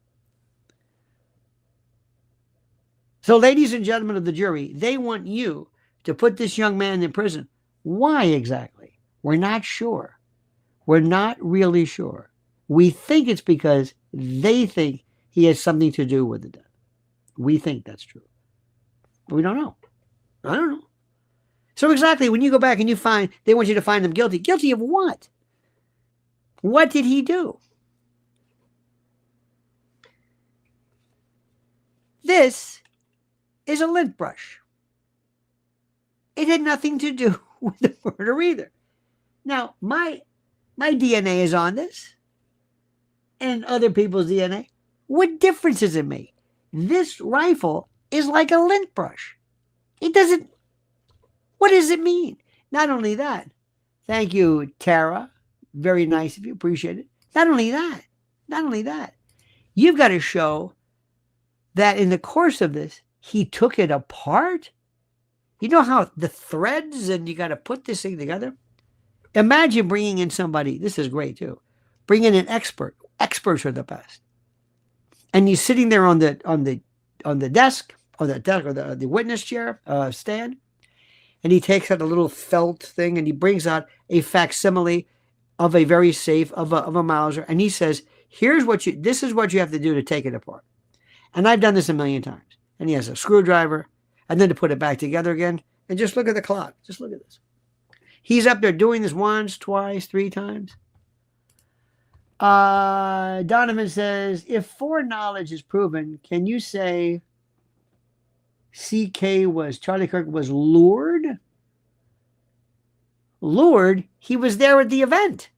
So, ladies and gentlemen of the jury, they want you to put this young man in prison. Why exactly? We're not sure. We're not really sure. We think it's because they think he has something to do with the death. We think that's true. But we don't know. I don't know. So exactly, when you go back and you find, they want you to find them guilty. Guilty of what? What did he do? This is a lint brush. It had nothing to do with the murder either. Now, my DNA is on this, and other people's DNA. What difference does it make? This rifle is like a lint brush. It doesn't. What does it mean? Not only that. Thank you, Tara. Very nice of you. Appreciate it. Not only that. You've got to show that in the course of this, he took it apart. You know how the threads and you got to put this thing together? Imagine bringing in somebody. This is great too. Bring in an expert. Experts are the best. And he's sitting there on the desk, or the witness chair stand, and he takes out a little felt thing and he brings out a facsimile of a very safe of a Mauser, and he says, this is what you have to do to take it apart. And I've done this a million times. And he has a screwdriver, and then to put it back together again. And just look at the clock. Just look at this. He's up there doing this once, twice, 3 times. Donovan says, if foreknowledge is proven, can you say Charlie Kirk was lured? Lured? He was there at the event.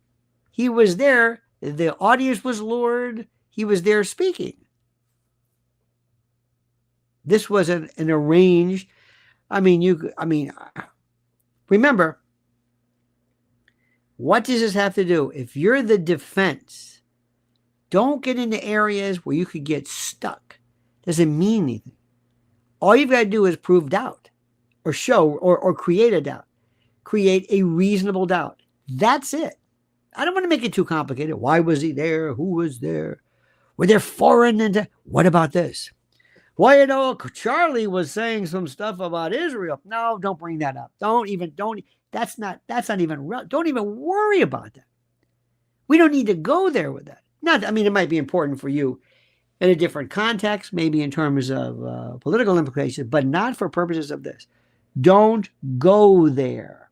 He was there. The audience was lured. He was there speaking. This was an arranged. Remember, what does this have to do? If you're the defense, don't get into areas where you could get stuck. Doesn't mean anything. All you've got to do is prove doubt, or show, or create a doubt. Create a reasonable doubt. That's it. I don't want to make it too complicated. Why was he there? Who was there? Were there foreign? What about this? Well, Charlie was saying some stuff about Israel. No, don't bring that up. Don't. That's not even real. Don't even worry about that. We don't need to go there with that. It might be important for you in a different context, maybe in terms of political implications, but not for purposes of this. Don't go there.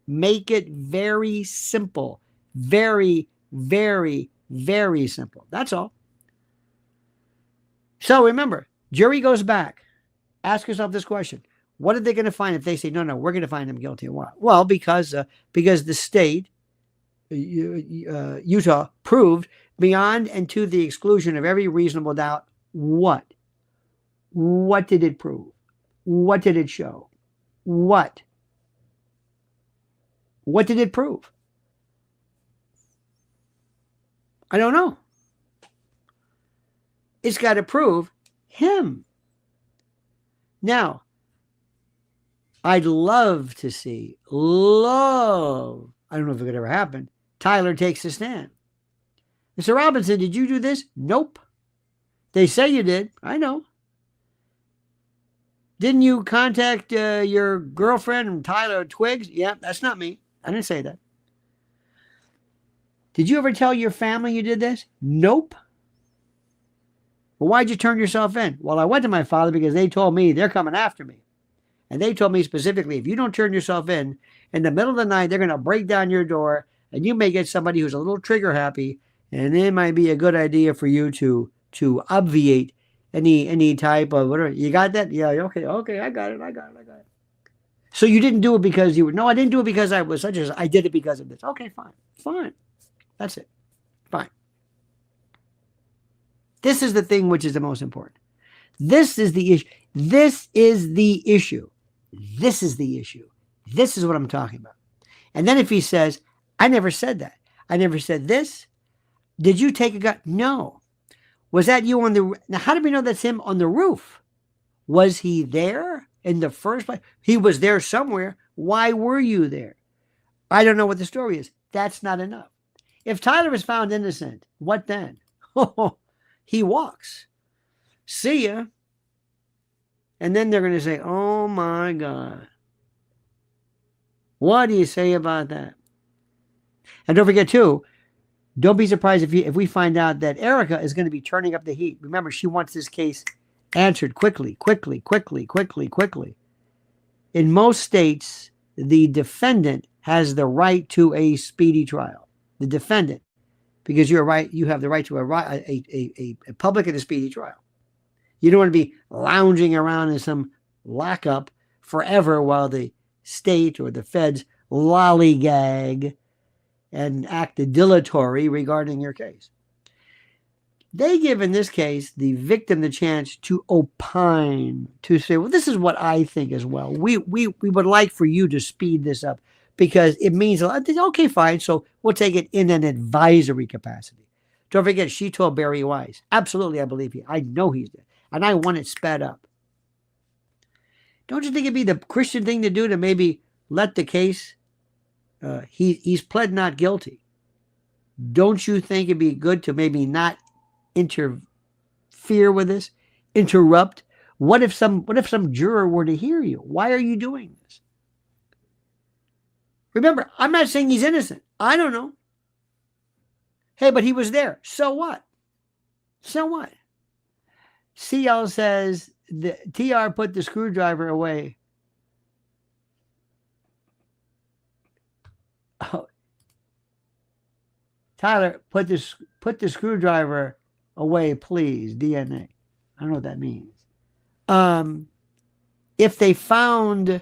Make it very simple. Very, very, very simple. That's all. So remember, jury goes back. Ask yourself this question. What are they going to find if they say, no, we're going to find him guilty of what? Well, because the state, Utah, proved beyond and to the exclusion of every reasonable doubt what? What did it prove? What did it show? What? What did it prove? I don't know. It's got to prove him. Now, I'd love to see, I don't know if it could ever happen, Tyler takes a stand. Mr. Robinson, did you do this? Nope. They say you did. I know. Didn't you contact your girlfriend, Tyler Twiggs? Yeah, that's not me. I didn't say that. Did you ever tell your family you did this? Nope. Well, why'd you turn yourself in? Well, I went to my father because they told me they're coming after me. And they told me specifically, if you don't turn yourself in the middle of the night, they're going to break down your door, and you may get somebody who's a little trigger happy, and it might be a good idea for you to obviate any type of whatever. You got that? Yeah, okay, I got it. So you didn't do it because you were, no, I didn't do it because I was such as, I did it because of this. Okay, fine. That's it. Fine. This is the thing which is the most important. This is the issue. This is the issue. This is the issue. This is what I'm talking about. And then if he says, I never said that. I never said this. Did you take a gun? No. Was that you on the, now how do we know that's him on the roof? Was he there in the first place? He was there somewhere. Why were you there? I don't know what the story is. That's not enough. If Tyler is found innocent, what then? He walks. See ya. And then they're going to say, oh my God. What do you say about that? And don't forget too, don't be surprised if we find out that Erika is going to be turning up the heat. Remember, she wants this case answered quickly. In most states, the defendant has the right to a speedy trial. The defendant, because you're right, you have the right to a public and a speedy trial. You don't want to be lounging around in some lockup forever while the state or the feds lollygag and act dilatory regarding your case. They give, in this case, the victim the chance to opine, to say, well, this is what I think as well. We would like for you to speed this up because it means a lot. Okay, fine. So we'll take it in an advisory capacity. Don't forget, she told Barry Weiss. Absolutely, I believe I know he's there. And I want it sped up. Don't you think it'd be the Christian thing to do to maybe let the case, he's pled not guilty. Don't you think it'd be good to maybe not interfere with this, interrupt? What if some juror were to hear you? Why are you doing this? Remember, I'm not saying he's innocent. I don't know. Hey, but he was there. So what? So what? CL says the TR put the screwdriver away. Oh. Tyler, put the screwdriver away, please. DNA. I don't know what that means. If they found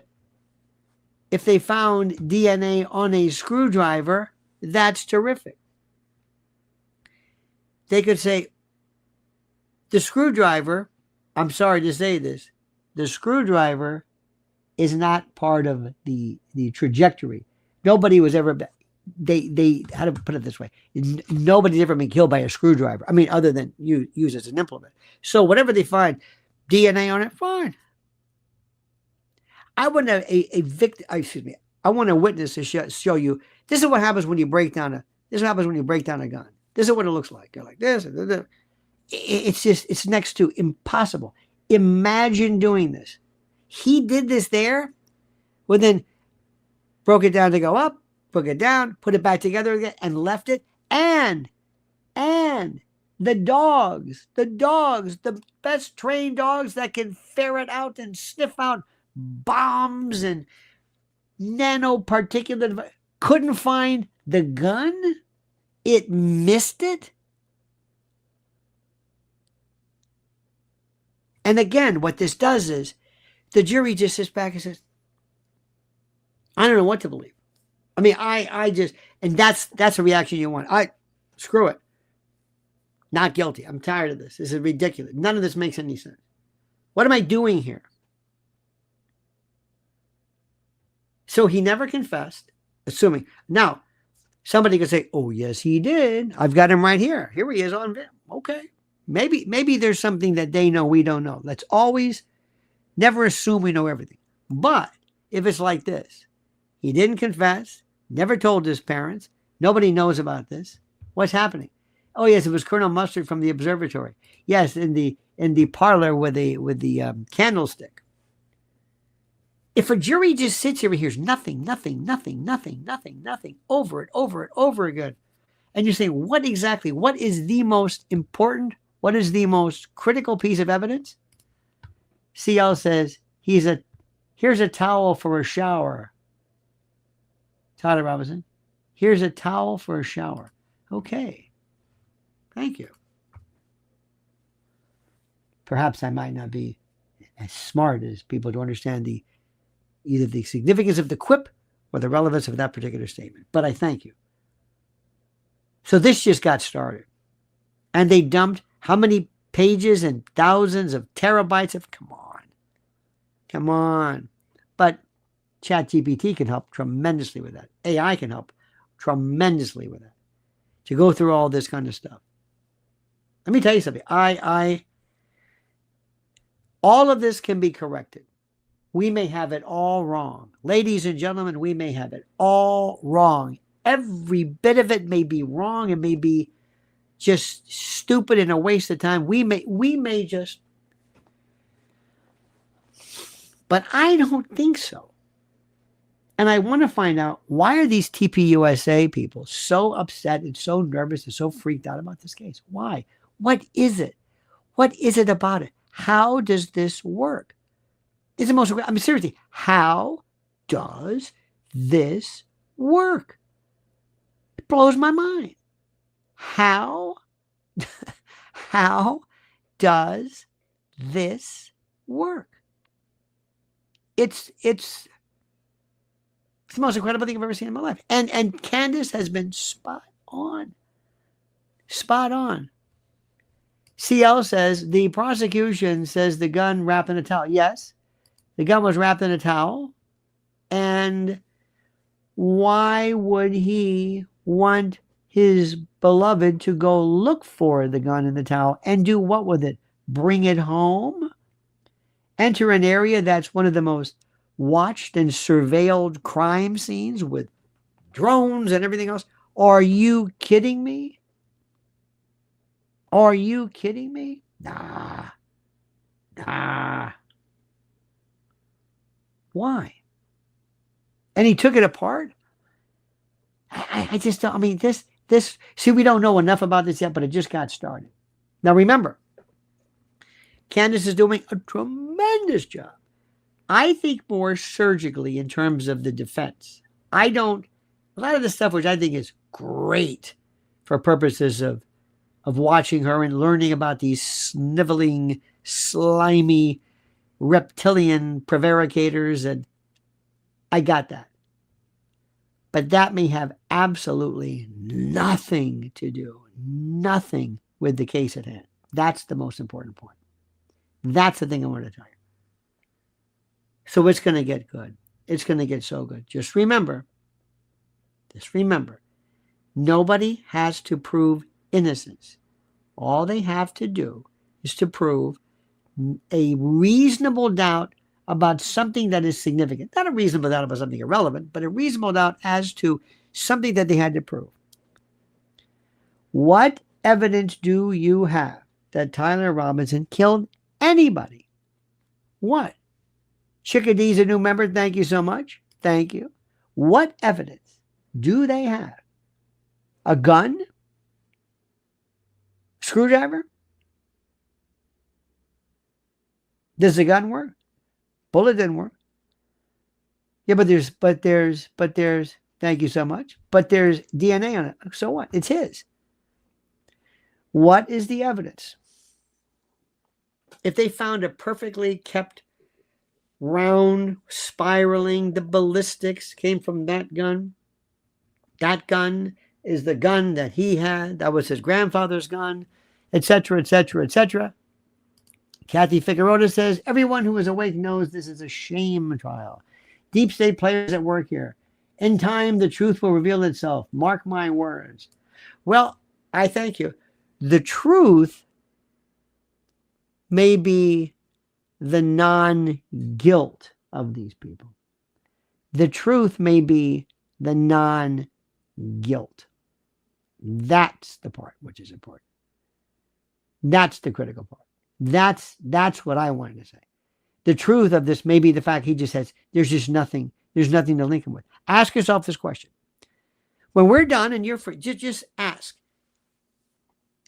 DNA on a screwdriver, that's terrific. They could say, the screwdriver, I'm sorry to say this, the screwdriver is not part of the trajectory. Nobody was ever, they how to put it this way, nobody's ever been killed by a screwdriver. I mean, other than you use as an implement. So whatever they find, DNA on it, fine. I want I want a witness to show you, this is what happens when you break down a gun. This is what it looks like. You're like this. It's next to impossible. Imagine doing this. He did this there. Well, then broke it down to go up, broke it down, put it back together again, and left it. And the dogs, the best trained dogs that can ferret out and sniff out bombs and nanoparticulate, couldn't find the gun. It missed it. And again, what this does is the jury just sits back and says, I don't know what to believe. I mean, I just, and that's a reaction you want. Screw it. Not guilty. I'm tired of this. This is ridiculous. None of this makes any sense. What am I doing here? So he never confessed, assuming. Now, somebody could say, oh, yes, he did. I've got him right here. Here he is on film. Okay. Maybe there's something that they know we don't know. Let's always never assume we know everything. But if it's like this, he didn't confess, never told his parents, nobody knows about this, what's happening? Oh, yes, it was Colonel Mustard from the observatory. Yes, in the parlor with the candlestick. If a jury just sits here and hears nothing, over and over again, and you say, what is the most important, what is the most critical piece of evidence? CL says, here's a towel for a shower. Tyler Robinson, here's a towel for a shower. Okay. Thank you. Perhaps I might not be as smart as people to understand either the significance of the quip or the relevance of that particular statement. But I thank you. So this just got started. And they dumped how many pages and thousands of terabytes of, come on. But ChatGPT can help tremendously with that. AI can help tremendously with that. To go through all this kind of stuff. Let me tell you something. All of this can be corrected. We may have it all wrong. Ladies and gentlemen, we may have it all wrong. Every bit of it may be wrong. It may be just stupid and a waste of time. We may just, but I don't think so. And I want to find out, why are these TPUSA people so upset and so nervous and so freaked out about this case? Why? What is it? What is it about it? How does this work? It's the most, I mean, seriously, how does this work? It blows my mind. How does this work? It's the most incredible thing I've ever seen in my life. And Candace has been spot on. Spot on. CL says, the prosecution says the gun wrapped in a towel. Yes, the gun was wrapped in a towel. And why would he want his beloved to go look for the gun in the towel and do what with it? Bring it home? Enter an area that's one of the most watched and surveilled crime scenes with drones and everything else? Are you kidding me? Are you kidding me? Nah. Why? And he took it apart? I just don't, I mean, this, see, we don't know enough about this yet, but it just got started. Now remember, Candace is doing a tremendous job. I think more surgically in terms of the defense. A lot of the stuff which I think is great for purposes of watching her and learning about these sniveling, slimy, reptilian prevaricators, and I got that. But that may have absolutely nothing to do, nothing with the case at hand. That's the most important point. That's the thing I want to tell you. So it's going to get good. It's going to get so good. Just remember, nobody has to prove innocence. All they have to do is to prove a reasonable doubt about something that is significant. Not a reasonable doubt about something irrelevant, but a reasonable doubt as to something that they had to prove. What evidence do you have that Tyler Robinson killed anybody? What? Chickadee's a new member. Thank you so much. Thank you. What evidence do they have? A gun? Screwdriver? Does the gun work? Bullet didn't work. Yeah, but there's, thank you so much. But there's DNA on it. So what? It's his. What is the evidence? If they found a perfectly kept round, spiraling, the ballistics came from that gun. That gun is the gun that he had. That was his grandfather's gun, etc., etc., etc. Kathy Figueroa says, everyone who is awake knows this is a shame trial. Deep state players at work here. In time, the truth will reveal itself. Mark my words. Well, I thank you. The truth may be the non-guilt of these people. The truth may be the non-guilt. That's the part which is important. That's the critical part. That's what I wanted to say. The truth of this may be the fact he just says, there's nothing to link him with. Ask yourself this question. When we're done and you're free, just ask.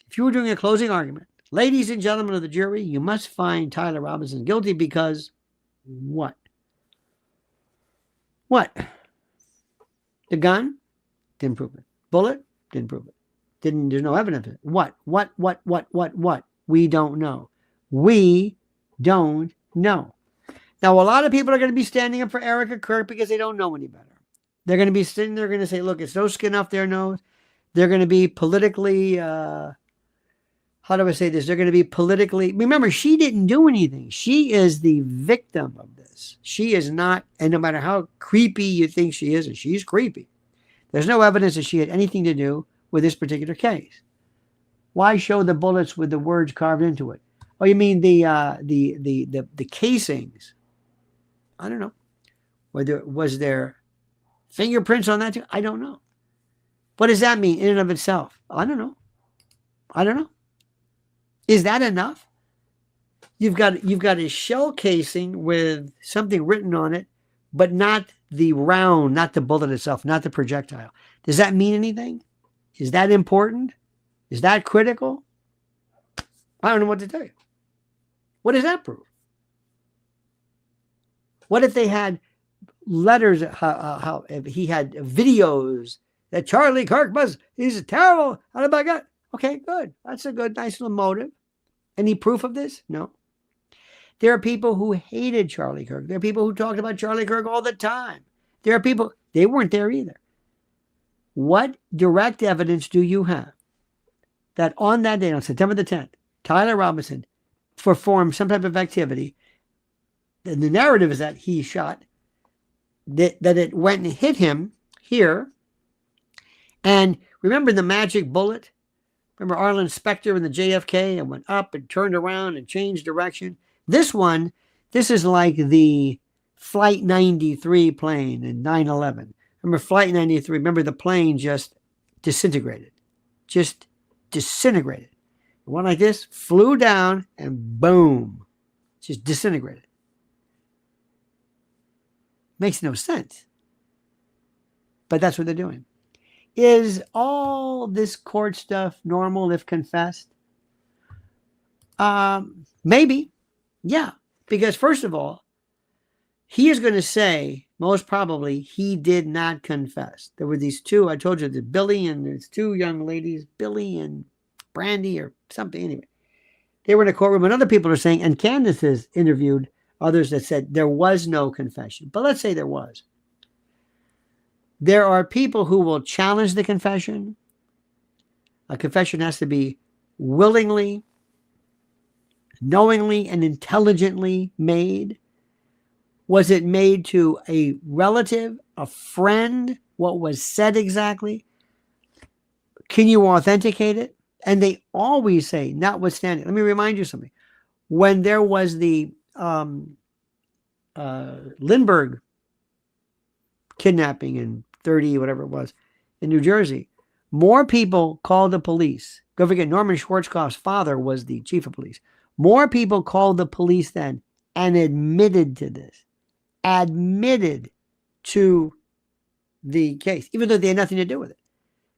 If you were doing a closing argument, ladies and gentlemen of the jury, you must find Tyler Robinson guilty because what? What? The gun? Didn't prove it. Bullet? Didn't prove it. There's no evidence of it. What? We don't know. We don't know. Now, a lot of people are going to be standing up for Erika Kirk because they don't know any better. They're going to be sitting there going to say, look, it's no skin off their nose. They're going to be politically, how do I say this? They're going to be politically, remember, she didn't do anything. She is the victim of this. She is not, and no matter how creepy you think she is, and she's creepy, there's no evidence that she had anything to do with this particular case. Why show the bullets with the words carved into it? Oh, you mean the casings? I don't know. Was there fingerprints on that too? I don't know. What does that mean in and of itself? I don't know. Is that enough? You've got a shell casing with something written on it, but not the round, not the bullet itself, not the projectile. Does that mean anything? Is that important? Is that critical? I don't know what to tell you. What does that prove? What if they had letters, how if he had videos that Charlie Kirk he's terrible, how about that? Okay, good. That's a good, nice little motive. Any proof of this? No. There are people who hated Charlie Kirk. There are people who talked about Charlie Kirk all the time. There are people, they weren't there either. What direct evidence do you have that on that day, on September the 10th, Tyler Robinson performed some type of activity, and the narrative is that he shot, that it went and hit him here, and remember the magic bullet? Remember Arlen Specter and the JFK, and went up and turned around and changed direction? This is like the Flight 93 plane in 9/11. Remember Flight 93, remember the plane just disintegrated. One like this flew down and boom, just disintegrated. Makes no sense. But that's what they're doing. Is all this court stuff normal if confessed? Maybe. Yeah. Because first of all, he is going to say, most probably, he did not confess. There were these two, I told you, the Billy and there's two young ladies, Billy and Brandy or something. Anyway, they were in a courtroom, and other people are saying, and Candace has interviewed others that said there was no confession. But let's say there was. There are people who will challenge the confession. A confession has to be willingly, knowingly, and intelligently made. Was it made to a relative, a friend? What was said exactly? Can you authenticate it? And they always say, notwithstanding. Let me remind you something. When there was the Lindbergh kidnapping in 30, whatever it was, in New Jersey, more people called the police. Don't forget, Norman Schwarzkopf's father was the chief of police. More people called the police then and admitted to this. Admitted to the case, even though they had nothing to do with it.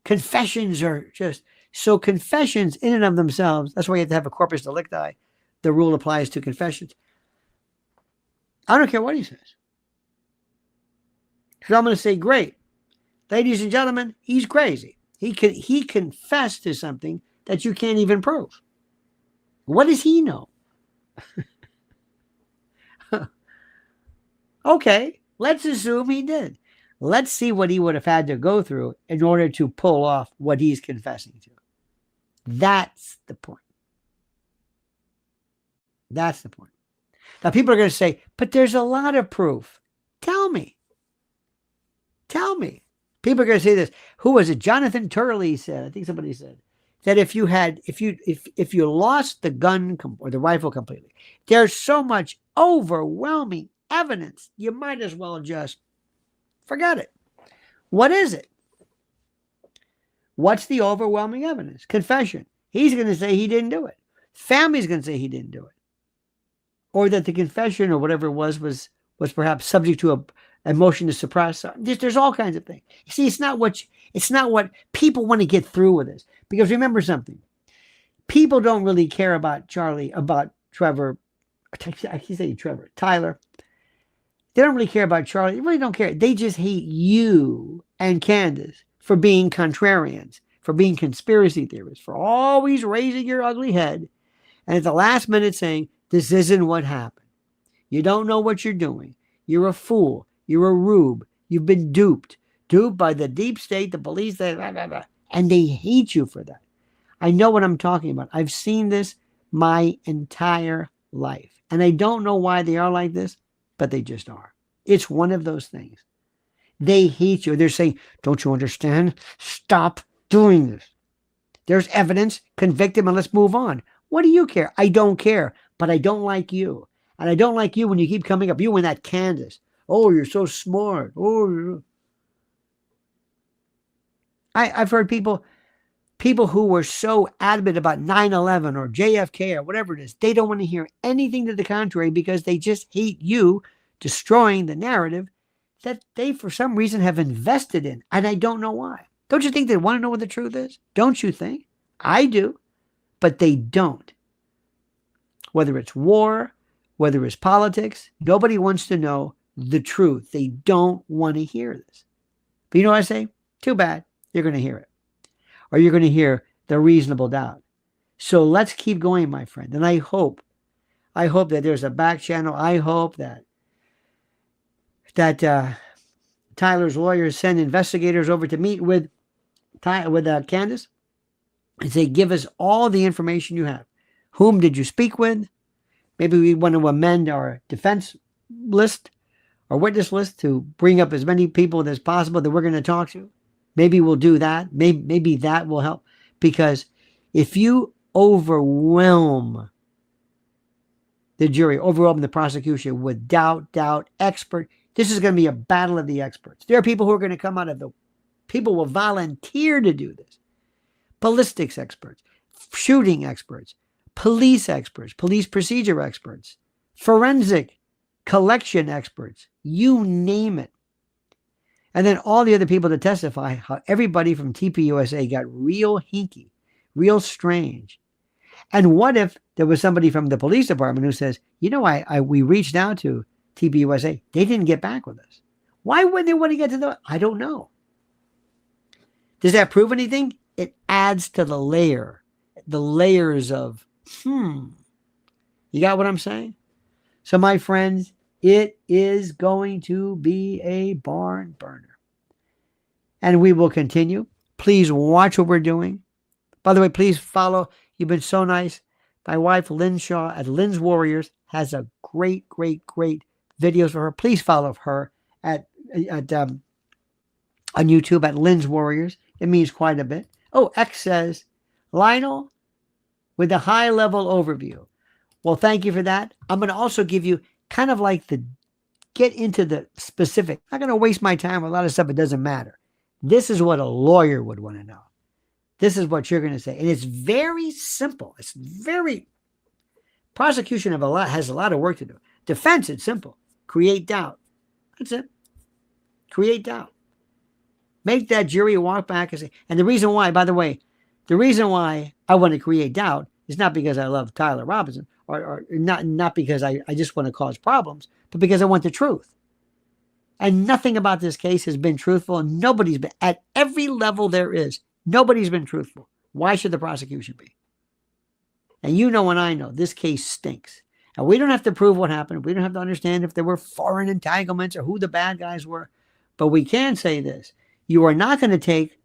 Confessions are just so confessions in and of themselves. That's why you have to have a corpus delicti. The rule applies to confessions. I don't care what he says. So I'm going to say, great. Ladies and gentlemen, he's crazy. He confessed to something that you can't even prove. What does he know? Okay, let's assume he did. Let's see what he would have had to go through in order to pull off what he's confessing to. That's the point. That's the point. Now, people are going to say, but there's a lot of proof. Tell me. Tell me. People are going to say this. Who was it? Jonathan Turley said, I think somebody said, that if you lost the gun or the rifle completely, there's so much overwhelming evidence, you might as well just forget it. What is it? What's the overwhelming evidence? Confession. He's going to say he didn't do it. Family's going to say he didn't do it. Or that the confession or whatever it was perhaps subject to a motion to suppress. There's all kinds of things. You see, it's not what people want to get through with this. Because remember something. People don't really care about Tyler. They don't really care about Charlie. They really don't care. They just hate you and Candace for being contrarians, for being conspiracy theorists, for always raising your ugly head and at the last minute saying, this isn't what happened. You don't know what you're doing. You're a fool. You're a rube. You've been duped by the deep state, the police, and they hate you for that. I know what I'm talking about. I've seen this my entire life. And I don't know why they are like this, but they just are. It's one of those things. They hate you. They're saying, don't you understand? Stop doing this. There's evidence. Convict him and let's move on. What do you care? I don't care, but I don't like you. And I don't like you when you keep coming up. You and that Candace. Oh, you're so smart. Oh, I've heard people who were so adamant about 9/11 or JFK or whatever it is, they don't want to hear anything to the contrary because they just hate you destroying the narrative that they, for some reason, have invested in. And I don't know why. Don't you think they want to know what the truth is? Don't you think? I do. But they don't. Whether it's war, whether it's politics, nobody wants to know the truth. They don't want to hear this. But you know what I say? Too bad. You're going to hear it. Or you're going to hear the reasonable doubt. So let's keep going, my friend. And I hope that there's a back channel. I hope that Tyler's lawyers send investigators over to meet with Candace and say, give us all the information you have. Whom did you speak with? Maybe we want to amend our defense list or witness list to bring up as many people as possible that we're going to talk to. Maybe we'll do that. Maybe that will help. Because if you overwhelm the jury, overwhelm the prosecution with doubt, expert, this is going to be a battle of the experts. There are people who are going to come out of people will volunteer to do this. Ballistics experts, shooting experts, police procedure experts, forensic collection experts, you name it. And then all the other people to testify how everybody from TPUSA got real hinky, real strange. And what if there was somebody from the police department who says, you know, we reached out to TPUSA. They didn't get back with us. Why would they want to get to the... I don't know. Does that prove anything? It adds to the layers of, You got what I'm saying? So my friends, it is going to be a barn burner. And we will continue. Please watch what we're doing. By the way, please follow. You've been so nice. My wife, Lynn Shaw at Lynn's Warriors, has a great videos for her. Please follow her on YouTube at Lynn's Warriors. It means quite a bit. Oh, X says, Lionel, with a high-level overview. Well, thank you for that. I'm going to also give you kind of like get into the specific. I'm not going to waste my time with a lot of stuff. It doesn't matter. This is what a lawyer would want to know. This is what you're going to say. And it's very simple. Prosecution has a lot of work to do. Defense, it's simple. Create doubt. That's it. Create doubt. Make that jury walk back and say, and the reason why, by the way, the reason why I want to create doubt is not because I love Tyler Robinson or not because I just want to cause problems, but because I want the truth. And nothing about this case has been truthful. And nobody's been, at every level there is, nobody's been truthful. Why should the prosecution be? And you know and I know, this case stinks. And we don't have to prove what happened. We don't have to understand if there were foreign entanglements or who the bad guys were. But we can say this. You are not going to take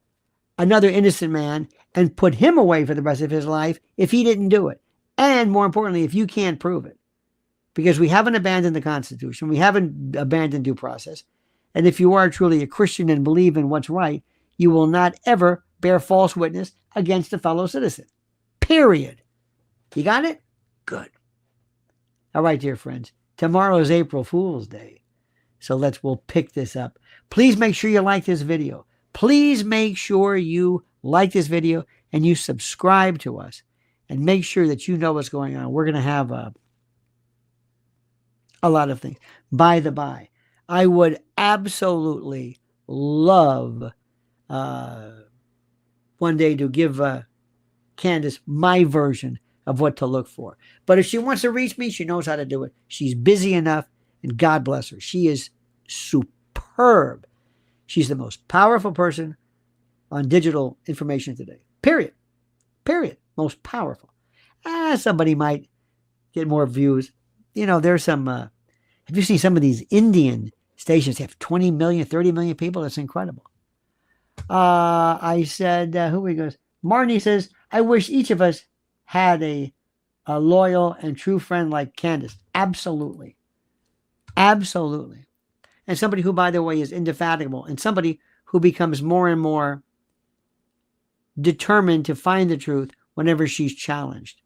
another innocent man and put him away for the rest of his life if he didn't do it. And more importantly, if you can't prove it. Because we haven't abandoned the Constitution. We haven't abandoned due process. And if you are truly a Christian and believe in what's right, you will not ever bear false witness against a fellow citizen. Period. You got it? Good. All right, dear friends. Tomorrow is April Fool's Day. So we'll pick this up. Please make sure you like this video. Please make sure you like this video and you subscribe to us. And make sure that you know what's going on. We're going to have a lot of things. By the by, I would absolutely love one day to give Candace my version of what to look for. But if she wants to reach me, she knows how to do it. She's busy enough, and God bless her. She is superb. She's the most powerful person on digital information today. Period. Period. Most powerful. Somebody might get more views. You know, there's some, have you seen some of these Indian stations? They have 20 million, 30 million people. That's incredible. I said, who he goes? Marnie says, I wish each of us had a loyal and true friend like Candace. Absolutely. Absolutely. And somebody who, by the way, is indefatigable and somebody who becomes more and more determined to find the truth whenever she's challenged.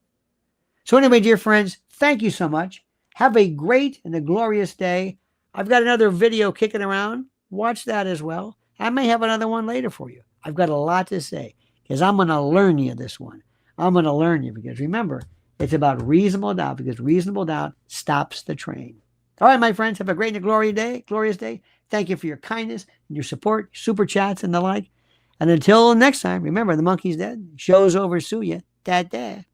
So anyway, dear friends, thank you so much. Have a great and a glorious day. I've got another video kicking around. Watch that as well. I may have another one later for you. I've got a lot to say because I'm going to learn you this one. I'm going to learn you because remember, it's about reasonable doubt because reasonable doubt stops the train. All right, my friends, have a great and glorious day. Thank you for your kindness and your support, super chats and the like. And until next time, remember, the monkey's dead. Show's over, sue ya. Dad.